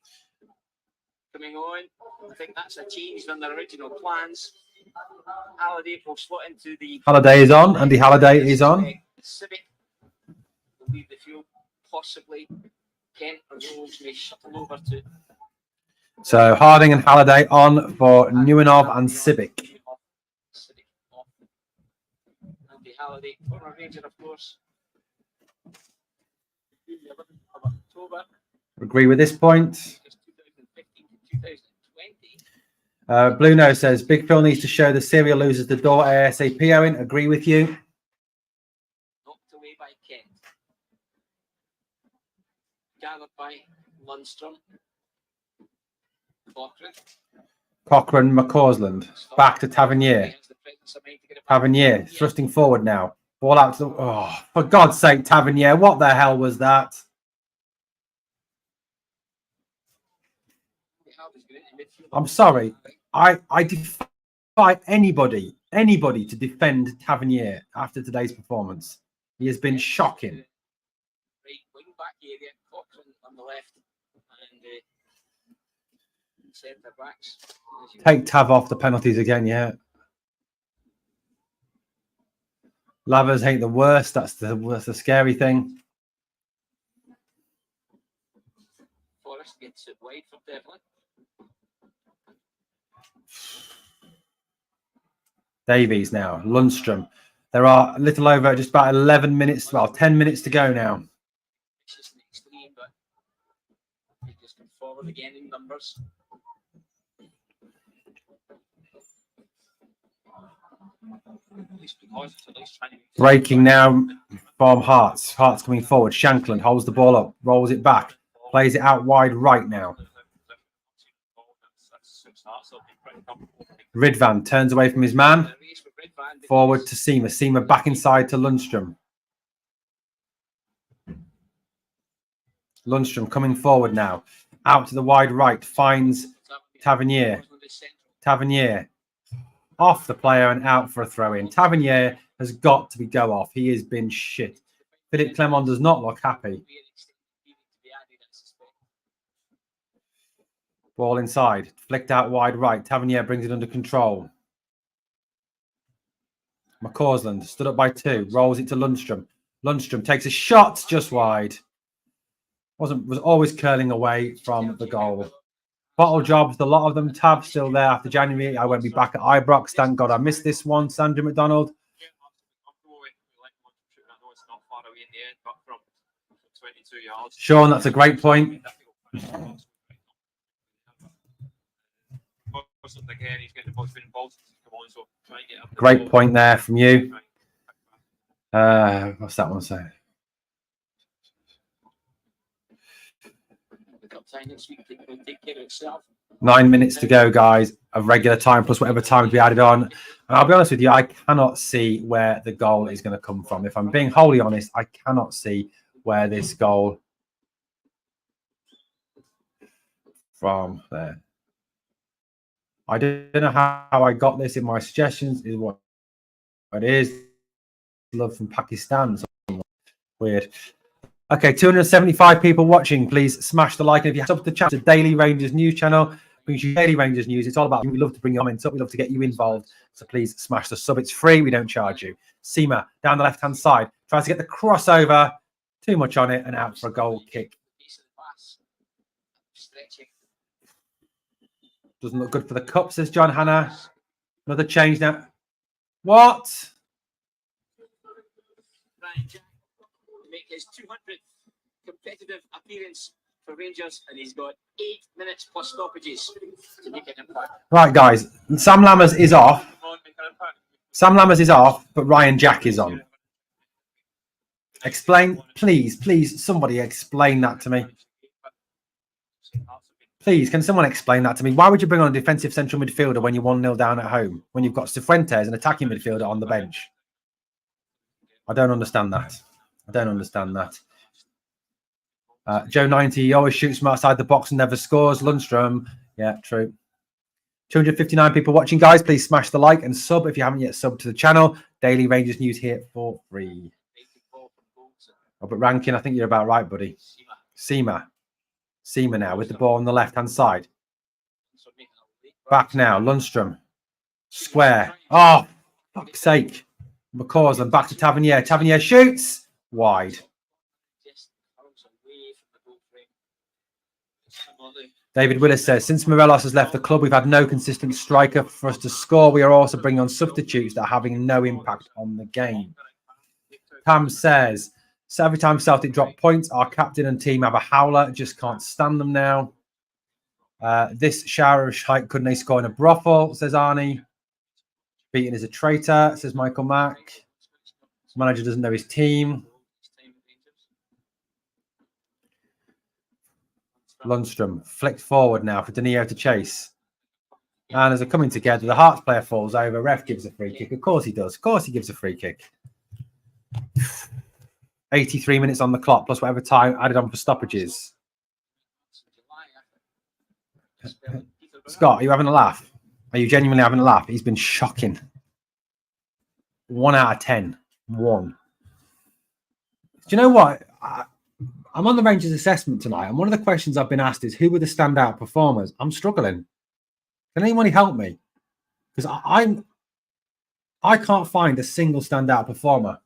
coming on. I think that's a change from their original plans. Halliday will slot into the... Halliday is on. Andy Halliday is on. Civic will leave the field. Possibly Kent or Rose may shuttle over to... So Harding and Halliday on for Newenoff and Civic. Civic off. Andy Halliday, former Ranger, of course. The 11th of October. Agree with this point. 2015 to 2020. Blue Nose says, Big Phil needs to show the serial losers the door ASAP, Owen. Agree with you. Knocked away by Kent. Gathered by Lundstrom. Cochrane, McCausland. Back to Tavernier. Tavernier thrusting forward now. Ball out to the... Oh, for God's sake, Tavernier. What the hell was that? I'm sorry. I defy anybody to defend Tavernier after today's performance. He has been shocking. Right wing back area, Cochrane on the left, and centre backs. Take Tav off the penalties again, yeah. Lavers ain't the worst. That's the scary thing. Forrest gets it wide from Devlin. Davies now. Lundstrom. There are a little over just about 11 minutes, well, 10 minutes to go now. It's just an extreme, but they just come forward again in numbers. Breaking now from Hearts. Hearts coming forward. Shankland holds the ball up, rolls it back, plays it out wide right now. Ridvan turns away from his man. Forward to Seamer. Seamer back inside to Lundstrom. Lundstrom coming forward now. Out to the wide right. Finds Tavernier. Tavernier. Off the player and out for a throw-in. Tavernier has got to be go off. He has been shit. Philippe Clement does not look happy. Ball inside. Flicked out wide right. Tavernier brings it under control. McCausland stood up by two. Rolls it to Lundstrom. Lundstrom takes a shot just wide. Was always curling away from the goal. Bottle jobs, a lot of them. Tab still there after January. I won't be back at Ibrox. Thank God I missed this one. Sandra McDonald. Sean, that's a great point. Great point there from you. What's that one saying? The cup tie next week will take care of itself. 9 minutes to go, guys, of regular time plus whatever time to be added on. And I'll be honest with you, I cannot see where the goal is going to come from. If I'm being wholly honest, I cannot see where this goal from there. I don't know how I got this in my suggestions. Is what it is. Love from Pakistan. Weird. Okay, 275 people watching. Please smash the like. And if you have sub to chat, the Daily Rangers News channel brings you daily Rangers news. It's all about you. We love to bring your comments up. We love to get you involved. So please smash the sub. It's free. We don't charge you. Seamer down the left-hand side. Tries to get the crossover. Too much on it and out for a goal kick. Doesn't look good for the cup, says John Hannah. Another change now. What? Ryan Jack to make his 200th competitive appearance for Rangers, and he's got 8 minutes plus stoppages to make an impact. Right, guys. Sam Lammers is off. Sam Lammers is off, but Ryan Jack is on. Explain, please, somebody explain that to me. Please, can someone explain that to me? Why would you bring on a defensive central midfielder when you're 1-0 down at home? When you've got Cifuentes, an attacking midfielder, on the bench? I don't understand that. I don't understand that. Joe 90, he always shoots from outside the box and never scores. Lundstrom, yeah, true. 259 people watching, guys. Please smash the like and sub if you haven't yet subbed to the channel. Daily Rangers news here for free. Robert Rankin, I think you're about right, buddy. Cmon now with the ball on the left-hand side. Back now, Lundstrom. Square. Oh, fuck's sake. McCausland back to Tavernier. Tavernier shoots. Wide. David Willis says, since Morelos has left the club, we've had no consistent striker for us to score. We are also bringing on substitutes that are having no impact on the game. Tam says, so every time Celtic drop points, our captain and team have a howler. Just can't stand them now. This shower of shite, couldn't they score in a brothel, says Arnie. Beaten is a traitor, says Michael Mack. Manager doesn't know his team. Lundstrom flicked forward now for Danilo to chase. And as they're coming together, the Hearts player falls over. Ref gives a free kick. Of course he does. Of course he gives a free kick. 83 minutes on the clock, plus whatever time added on for stoppages. Scott, are you having a laugh? Are you genuinely having a laugh? He's been shocking. 1 out of 10. 1. Do you know what? I'm on the Rangers assessment tonight, and one of the questions I've been asked is, who were the standout performers? I'm struggling. Can anybody help me? Because I can't find a single standout performer.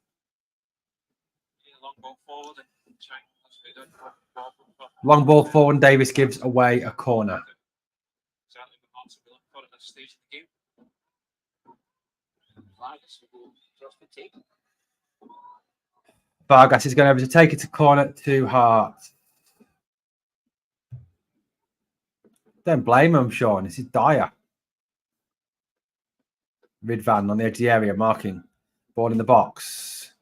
Long ball forward, and Davis gives away a corner. Vargas is going over to take it to corner to Hart. Don't blame him, Sean. This is dire. Ridvan on the edge of the area, marking. Ball in the box.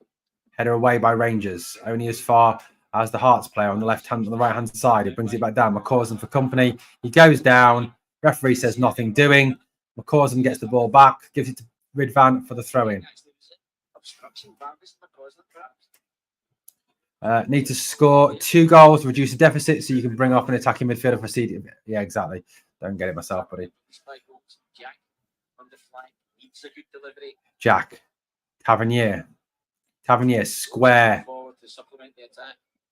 Header away by Rangers. Only as far as the Hearts player on the on the right hand side. He brings it back down. McCausland for company. He goes down. Referee says nothing doing. McCausland gets the ball back. Gives it to Ridvan for the throw-in. Need to score 2 goals to reduce the deficit so you can bring off an attacking midfielder for seeding. Yeah, exactly. Don't get it myself, buddy. Jack. Tavernier. Tavernier, square.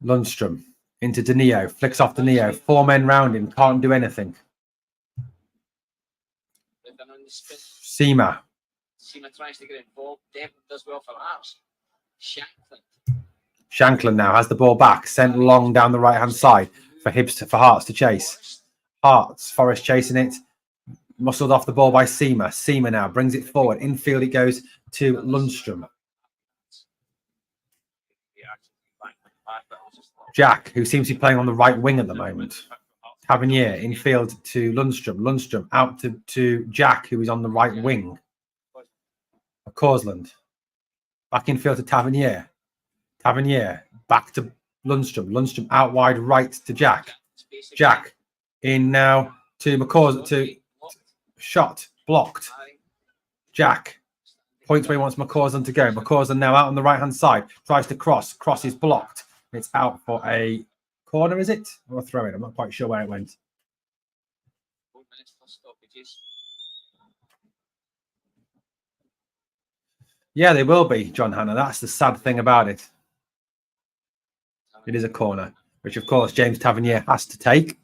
Lundstrom. Into Danilo. Flicks off Danilo. 4 men round him. Can't do anything. Cmon. Cmon tries to get involved. Devon does well for Hearts. Shankland now has the ball back, sent long down the right-hand side for Hearts to chase. Hearts, Forrest chasing it, muscled off the ball by Cmon. Cmon now brings it forward. Infield it goes to Lundstrom. Jack, who seems to be playing on the right wing at the moment. Tavernier, infield to Lundstrom. Lundstrom out to Jack, who is on the right wing. Causland. Back infield to Tavernier. Tavernier back to Lundstrom. Lundstrom out wide right to Jack. Jack in now to McCausland. To shot blocked. Jack points where he wants McCausland to go. McCausland now out on the right hand side. Tries to cross. Cross is blocked. It's out for a corner, is it? Or a throw in? I'm not quite sure where it went. Yeah, they will be, John Hanna. That's the sad thing about it. It is a corner, which, of course, James Tavernier has to take.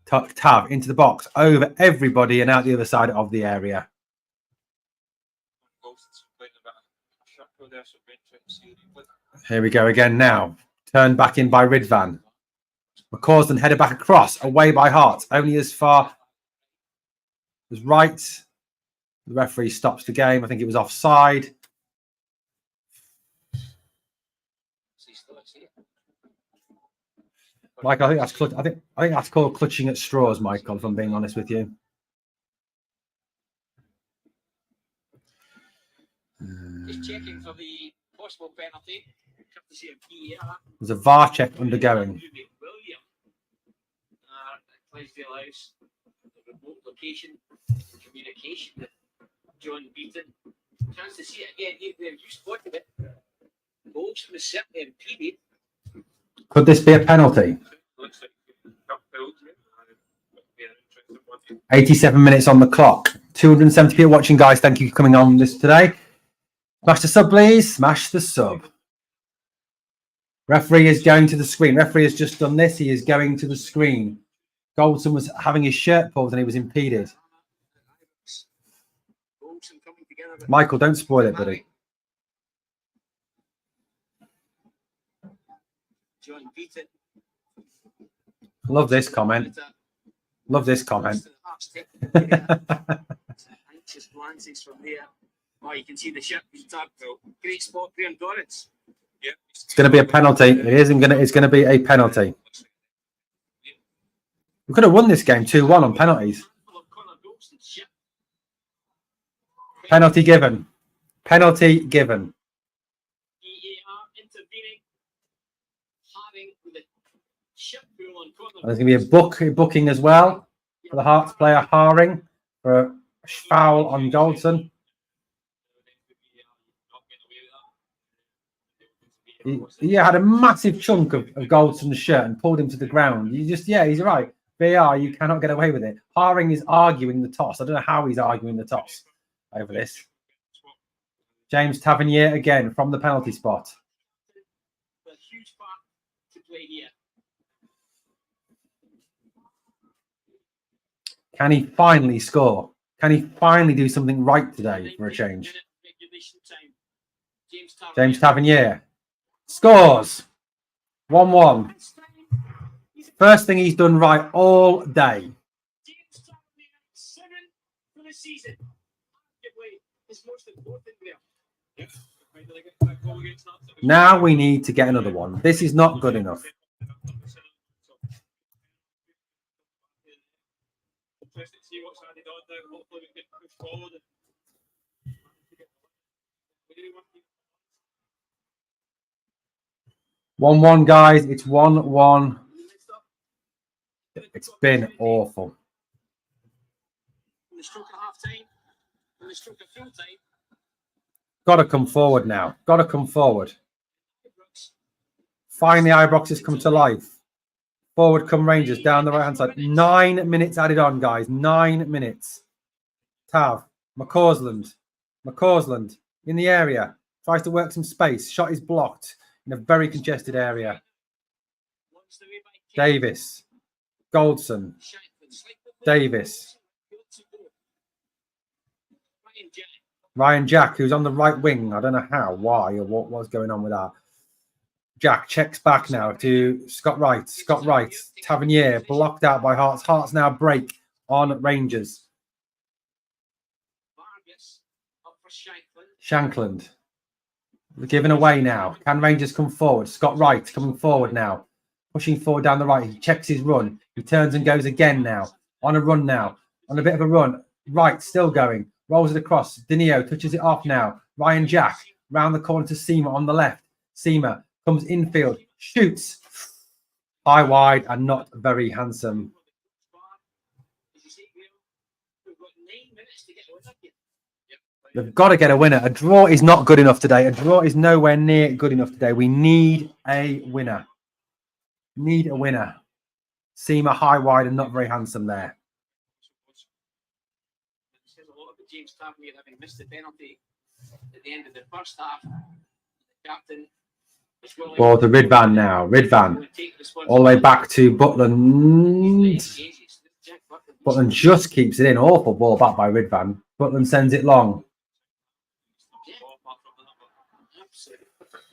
Tav into the box, over everybody and out the other side of the area. Here we go again now. Turned back in by Ridvan. McCausland headed back across, away by Hart. Only as far as right. The referee stops the game. I think it was offside. Michael, I think that's called clutching at straws, Michael, if I'm being honest with you. Just checking for the possible penalty. There's a VAR check undergoing. Clydesdale House, the remote location, communication with John Beaton. Chance to see it again here where you spotted it. Bolton was certainly impeded. Could this be a penalty? Looks like cup build. Would be an interesting one. 87 minutes on the clock. 270 people watching, guys. Thank you for coming on this today. Smash the sub, please. Smash the sub. Referee is going to the screen. Referee has just done this. He is going to the screen. Goldson was having his shirt pulled and he was impeded. Michael, don't spoil it, buddy. John Beaton. Love this comment. Love this comment. Anxious glances from there. Oh, you can see the ship being tapped out. Great spot there in Dorrance. Yeah. It's going to be a penalty. It isn't going to. It's going to be a penalty. We could have won this game 2-1 on penalties. Penalty given. Penalty given. And there's going to be a booking as well for the Hearts player Haring for a foul on Goldson. He had a massive chunk of Goldson's shirt and pulled him to the ground. He's right. VAR, you cannot get away with it. Haring is arguing the toss. I don't know how he's arguing the toss over this. James Tavernier again from the penalty spot. A huge part to play here. Can he finally score? Can he finally do something right today for a change? James Tavernier scores. 1-1. First thing he's done right all day. James Tavernier, 7 for the season. His most important there. Now we need to get another one. This is not good enough. Interesting to see what's added on now. Hopefully we can push forward. 1-1, guys. It's 1-1. It's been awful. The stroke of half time, and the stroke of full time. Got to come forward now. Got to come forward. Finally, Ibrox has come to life. Forward come Rangers down the right-hand side. 9 minutes added on, guys. 9 minutes. Tav. McCausland in the area. Tries to work some space. Shot is blocked in a very congested area. Davis. Goldson. Davis. Ryan Jack, who's on the right wing. I don't know how, why, or what was going on with that. Jack checks back now to Scott Wright. Scott Wright. Tavernier blocked out by Hearts. Hearts now break on Rangers. Shankland. Given away now. Can Rangers come forward? Scott Wright coming forward now. Pushing forward down the right. He checks his run. He turns and goes again now. On a run now. On a bit of a run. Wright still going. Rolls it across. Dineo touches it off now. Ryan Jack round the corner to Seamer on the left. Seamer comes infield. Shoots. High wide and not very handsome. They've got to get a winner. A draw is not good enough today. A draw is nowhere near good enough today. We need a winner. Need a winner. Seamer high wide and not very handsome there. James Tavernier having missed the penalty at the end of the first half. The captain Ball to Ridvan now. Ridvan all the way back to Butland. Butland just keeps it in. Awful ball back by Ridvan. Butland sends it long.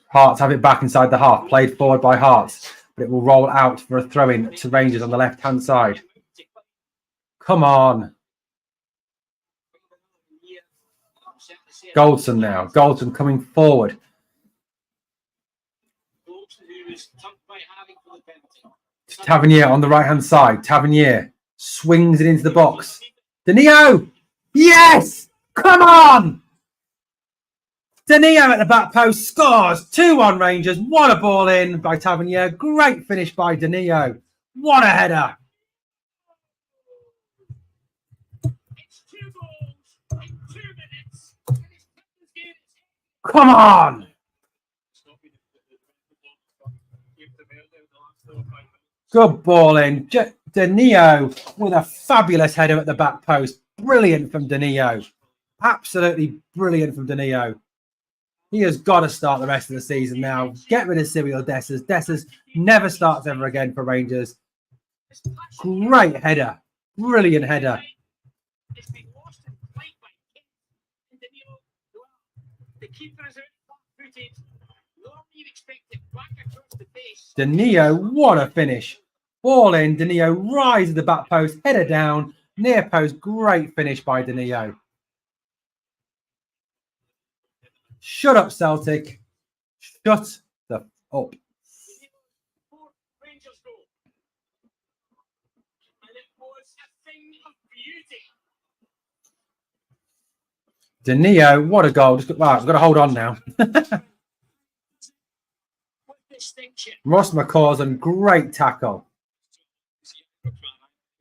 Hearts have it back inside the half. Played forward by Hearts. But it will roll out for a throw-in to Rangers on the left-hand side. Come on. Goldson now. Goldson coming forward. Tavernier on the right-hand side. Tavernier swings it into the box. Dineo! Yes! Come on! Dineo at the back post scores. 2-1 Rangers. What a ball in by Tavernier. Great finish by Dineo. What a header. Come on. Good ball in. Danilo with a fabulous header at the back post. Brilliant from Danilo. Absolutely brilliant from Danilo. He has got to start the rest of the season now. Get rid of Cyril Dessers. Dessers never starts ever again for Rangers. Great header. Brilliant header. Danilo, what a finish. Ball in. Danilo rise at the back post. Header down. Near post. Great finish by Danilo. Shut up, Celtic. Shut the up. Danilo, what a goal. Wow, I've got to hold on now. Ross McCausland, great tackle.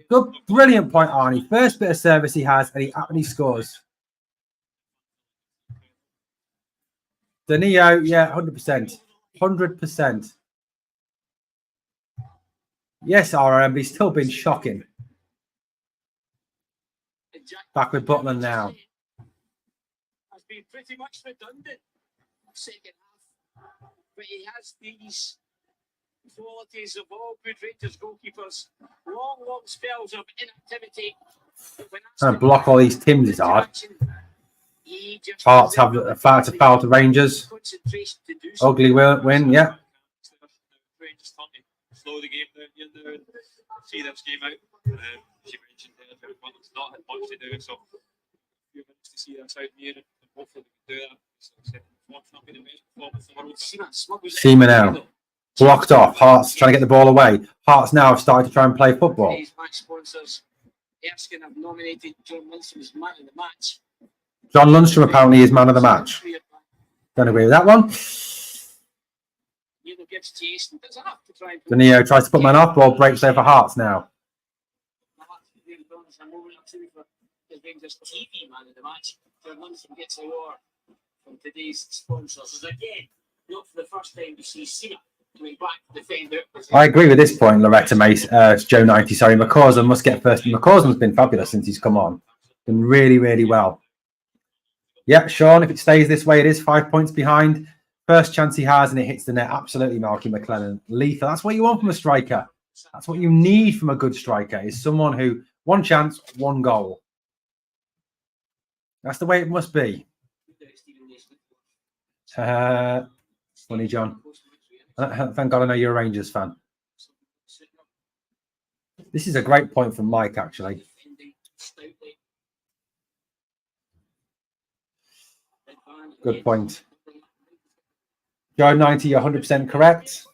Good, brilliant point, Arnie. First bit of service he has, and he scores. Danilo, yeah, 100%. 100%. Yes, RRM, but he's still been shocking. Back with Butland now. Has been pretty much redundant second half, but he has these qualities of all good Rangers goalkeepers. Long spells of inactivity. Trying to block all these Tims is hard. Hearts have a foul to Rangers. Ugly win, yeah. Rangers turn to slow the game down here now and see this game out. As you mentioned, Butland's not had much to do, so a few minutes to see this out here, and hopefully we can do that. Cmon now blocked off. Hearts trying to get the ball away. Hearts now have started to try and play football. Match sponsors, Erskine have nominated John Lundstrom as man of the match. John Lundstrom apparently is man of the match. Don't agree with that one. Danilo tries to put man off. Ball breaks over Hearts now. TV man of the match. John Lundstrom gets the award from today's sponsors. Again, not for the first time we see Cena coming back to defend it. I agree with this point, Loretta Mace. Joe 90. Sorry, McCausland must get first. McCausland's been fabulous since he's come on. Been really, really well. Yeah, Sean, if it stays this way, it is 5 points behind. First chance he has, and it hits the net. Absolutely, Malky McLennan. Lethal. That's what you want from a striker. That's what you need from a good striker, is someone who, one chance, one goal. That's the way it must be. Funny, John. Thank God I know you're a Rangers fan. This is a great point from Mike, actually. Good point. Joe 90, you're 100% correct.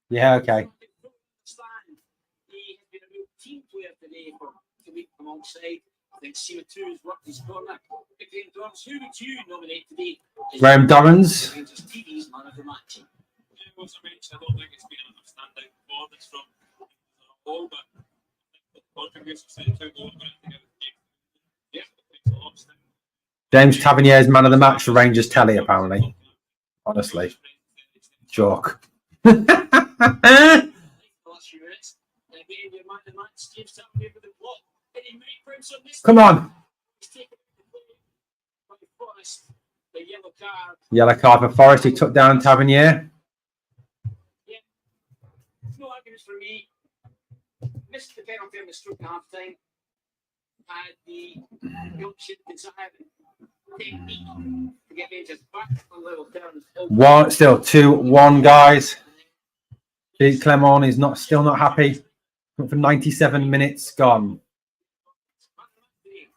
Yeah, okay. Graham Dorrans. James Tavernier is man of the match for Rangers Telly, apparently. Honestly. Joke. Come on. Yellow card for Forest. He took down Tavernier. No arguments for me. Missed the penalty on the stroke half time. Had the option, desire, technique to get Rangers back on level terms. Still 2-1, guys. Cmon is still not happy. For 97 minutes gone.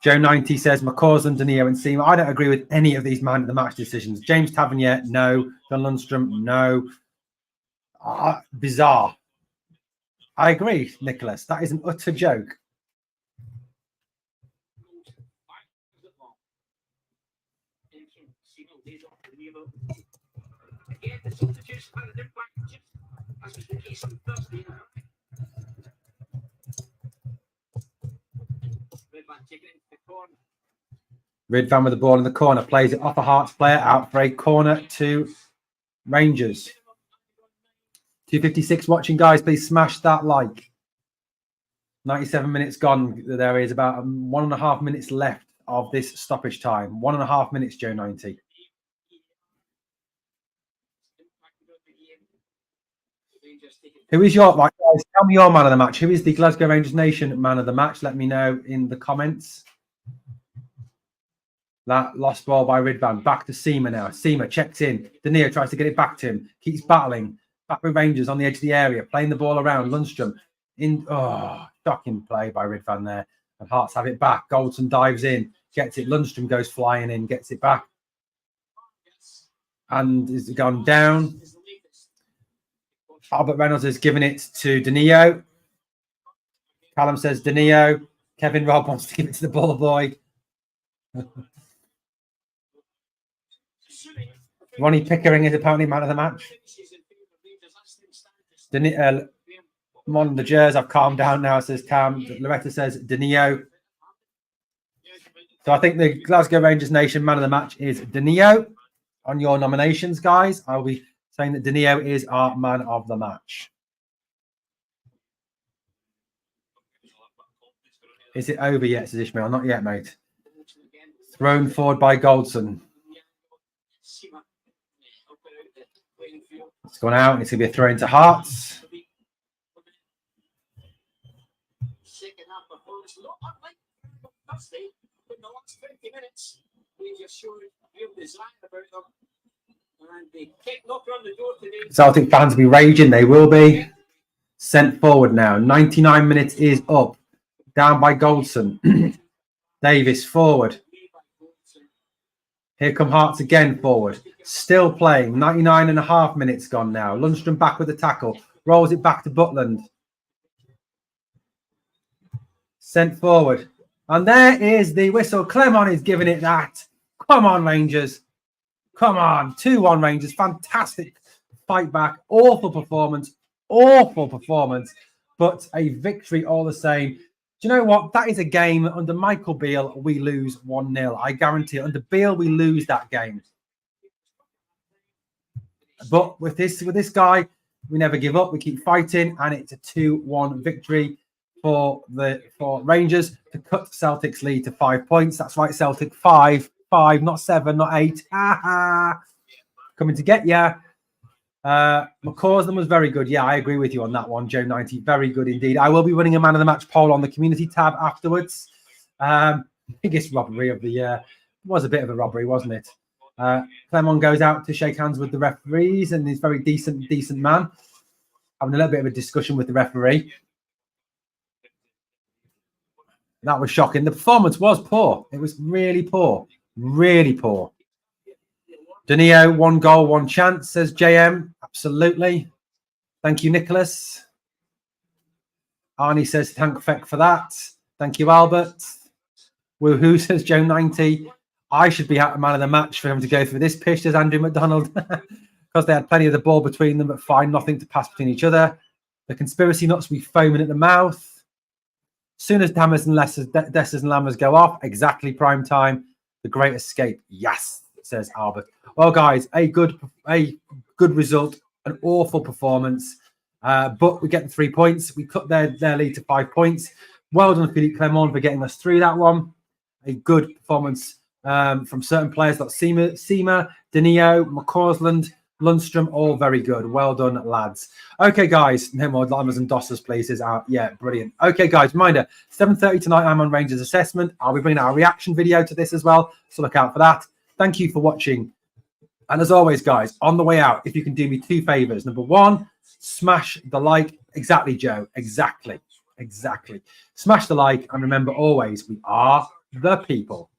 Joe 90 says McCausland, Danilo, and Cmon. I don't agree with any of these man of the match decisions. James Tavernier, no. John Lundstrom, no. Bizarre. I agree, Nicholas. That is an utter joke. Ridvan with the ball in the corner, plays it off a Hearts player, out for a corner to Rangers. 256 watching, guys. Please smash that like. 97 minutes gone. There is about 1.5 minutes left of this stoppage time. 1.5 minutes, Joe 90. Who is your, right, guys, tell me your man of the match. Who is the Glasgow Rangers Nation man of the match? Let me know in the comments. That lost ball by Ridvan. Back to Cmon now. Cmon checks in. Danilo tries to get it back to him. Keeps battling. Back with Rangers on the edge of the area. Playing the ball around. Lundstrom. Shocking play by Ridvan there. And Hearts have it back. Goldson dives in. Gets it. Lundstrom goes flying in. Gets it back. And is gone down. Albert Reynolds is giving it to Danilo. Callum says Danilo. Kevin Robb wants to give it to the ball boy. Ronnie Pickering is apparently man of the match. Cmon the Gers, I've calmed down now, says Cam. Loretta says Danilo. So I think the Glasgow Rangers Nation man of the match is Danilo. On your nominations, guys, I'll be saying that Danilo is our man of the match. Is it over yet, says Ishmael? Not yet, mate. Thrown forward by Goldson. It's gone out and it's going to be a throw into Hearts. Celtic fans will be raging. They will be. Sent forward now. 99 minutes is up. Down by Goldson. Davis forward. Here come Hearts again forward. Still playing. 99.5 minutes gone now. Lundstrom back with the tackle. Rolls it back to Butland. Sent forward. And there is the whistle. Cmon is giving it that. Come on, Rangers. Come on. 2-1 Rangers. Fantastic fight back. Awful performance. Awful performance. But a victory all the same. Do you know what? That is a game under Michael Beale. We lose 1-0. I guarantee it. Under Beale, we lose that game. But with this guy, we never give up. We keep fighting, and it's a 2-1 victory for Rangers to cut Celtic's lead to 5 points. That's right, Celtic 5, not 7, not 8. Coming to get you. McCausland was very good. Yeah, I agree with you on that one, Joe 90. Very good indeed. I will be running a man of the match poll on the community tab afterwards. Biggest robbery of the year. It was a bit of a robbery, wasn't it? Cmon goes out to shake hands with the referees, and he's a very decent man. Having a little bit of a discussion with the referee. That was shocking. The performance was poor. It was really poor. Really poor. Danilo, 1 goal, 1 chance, says JM. Absolutely. Thank you, Nicholas. Arnie says, thank Feck for that. Thank you, Albert. Woohoo, says Joe 90. I should be out of man of the match for him to go through this pitch, says Andrew McDonald. Because they had plenty of the ball between them, but fine, nothing to pass between each other. The conspiracy nuts will be foaming at the mouth. Soon as Dammers and Dessers and Lammers go off, exactly prime time. The great escape. Yes, says Albert. Well, guys, a good result, an awful performance, but we get the 3 points. We cut their lead to 5 points. Well done, Philippe Cmon, for getting us through that one. A good performance from certain players like Cmon, Danilo, McCausland, Lundstrom, all very good. Well done, lads. Okay, guys, no more Lammers and Dossers, please. Yeah, brilliant. Okay, guys, reminder, 7:30 tonight, I'm on Rangers Assessment. I'll be bringing out a reaction video to this as well, so look out for that. Thank you for watching. And as always, guys, on the way out, if you can do me 2 favors. Number 1, smash the like. Exactly, Joe. Exactly. Smash the like. And remember, always, we are the people.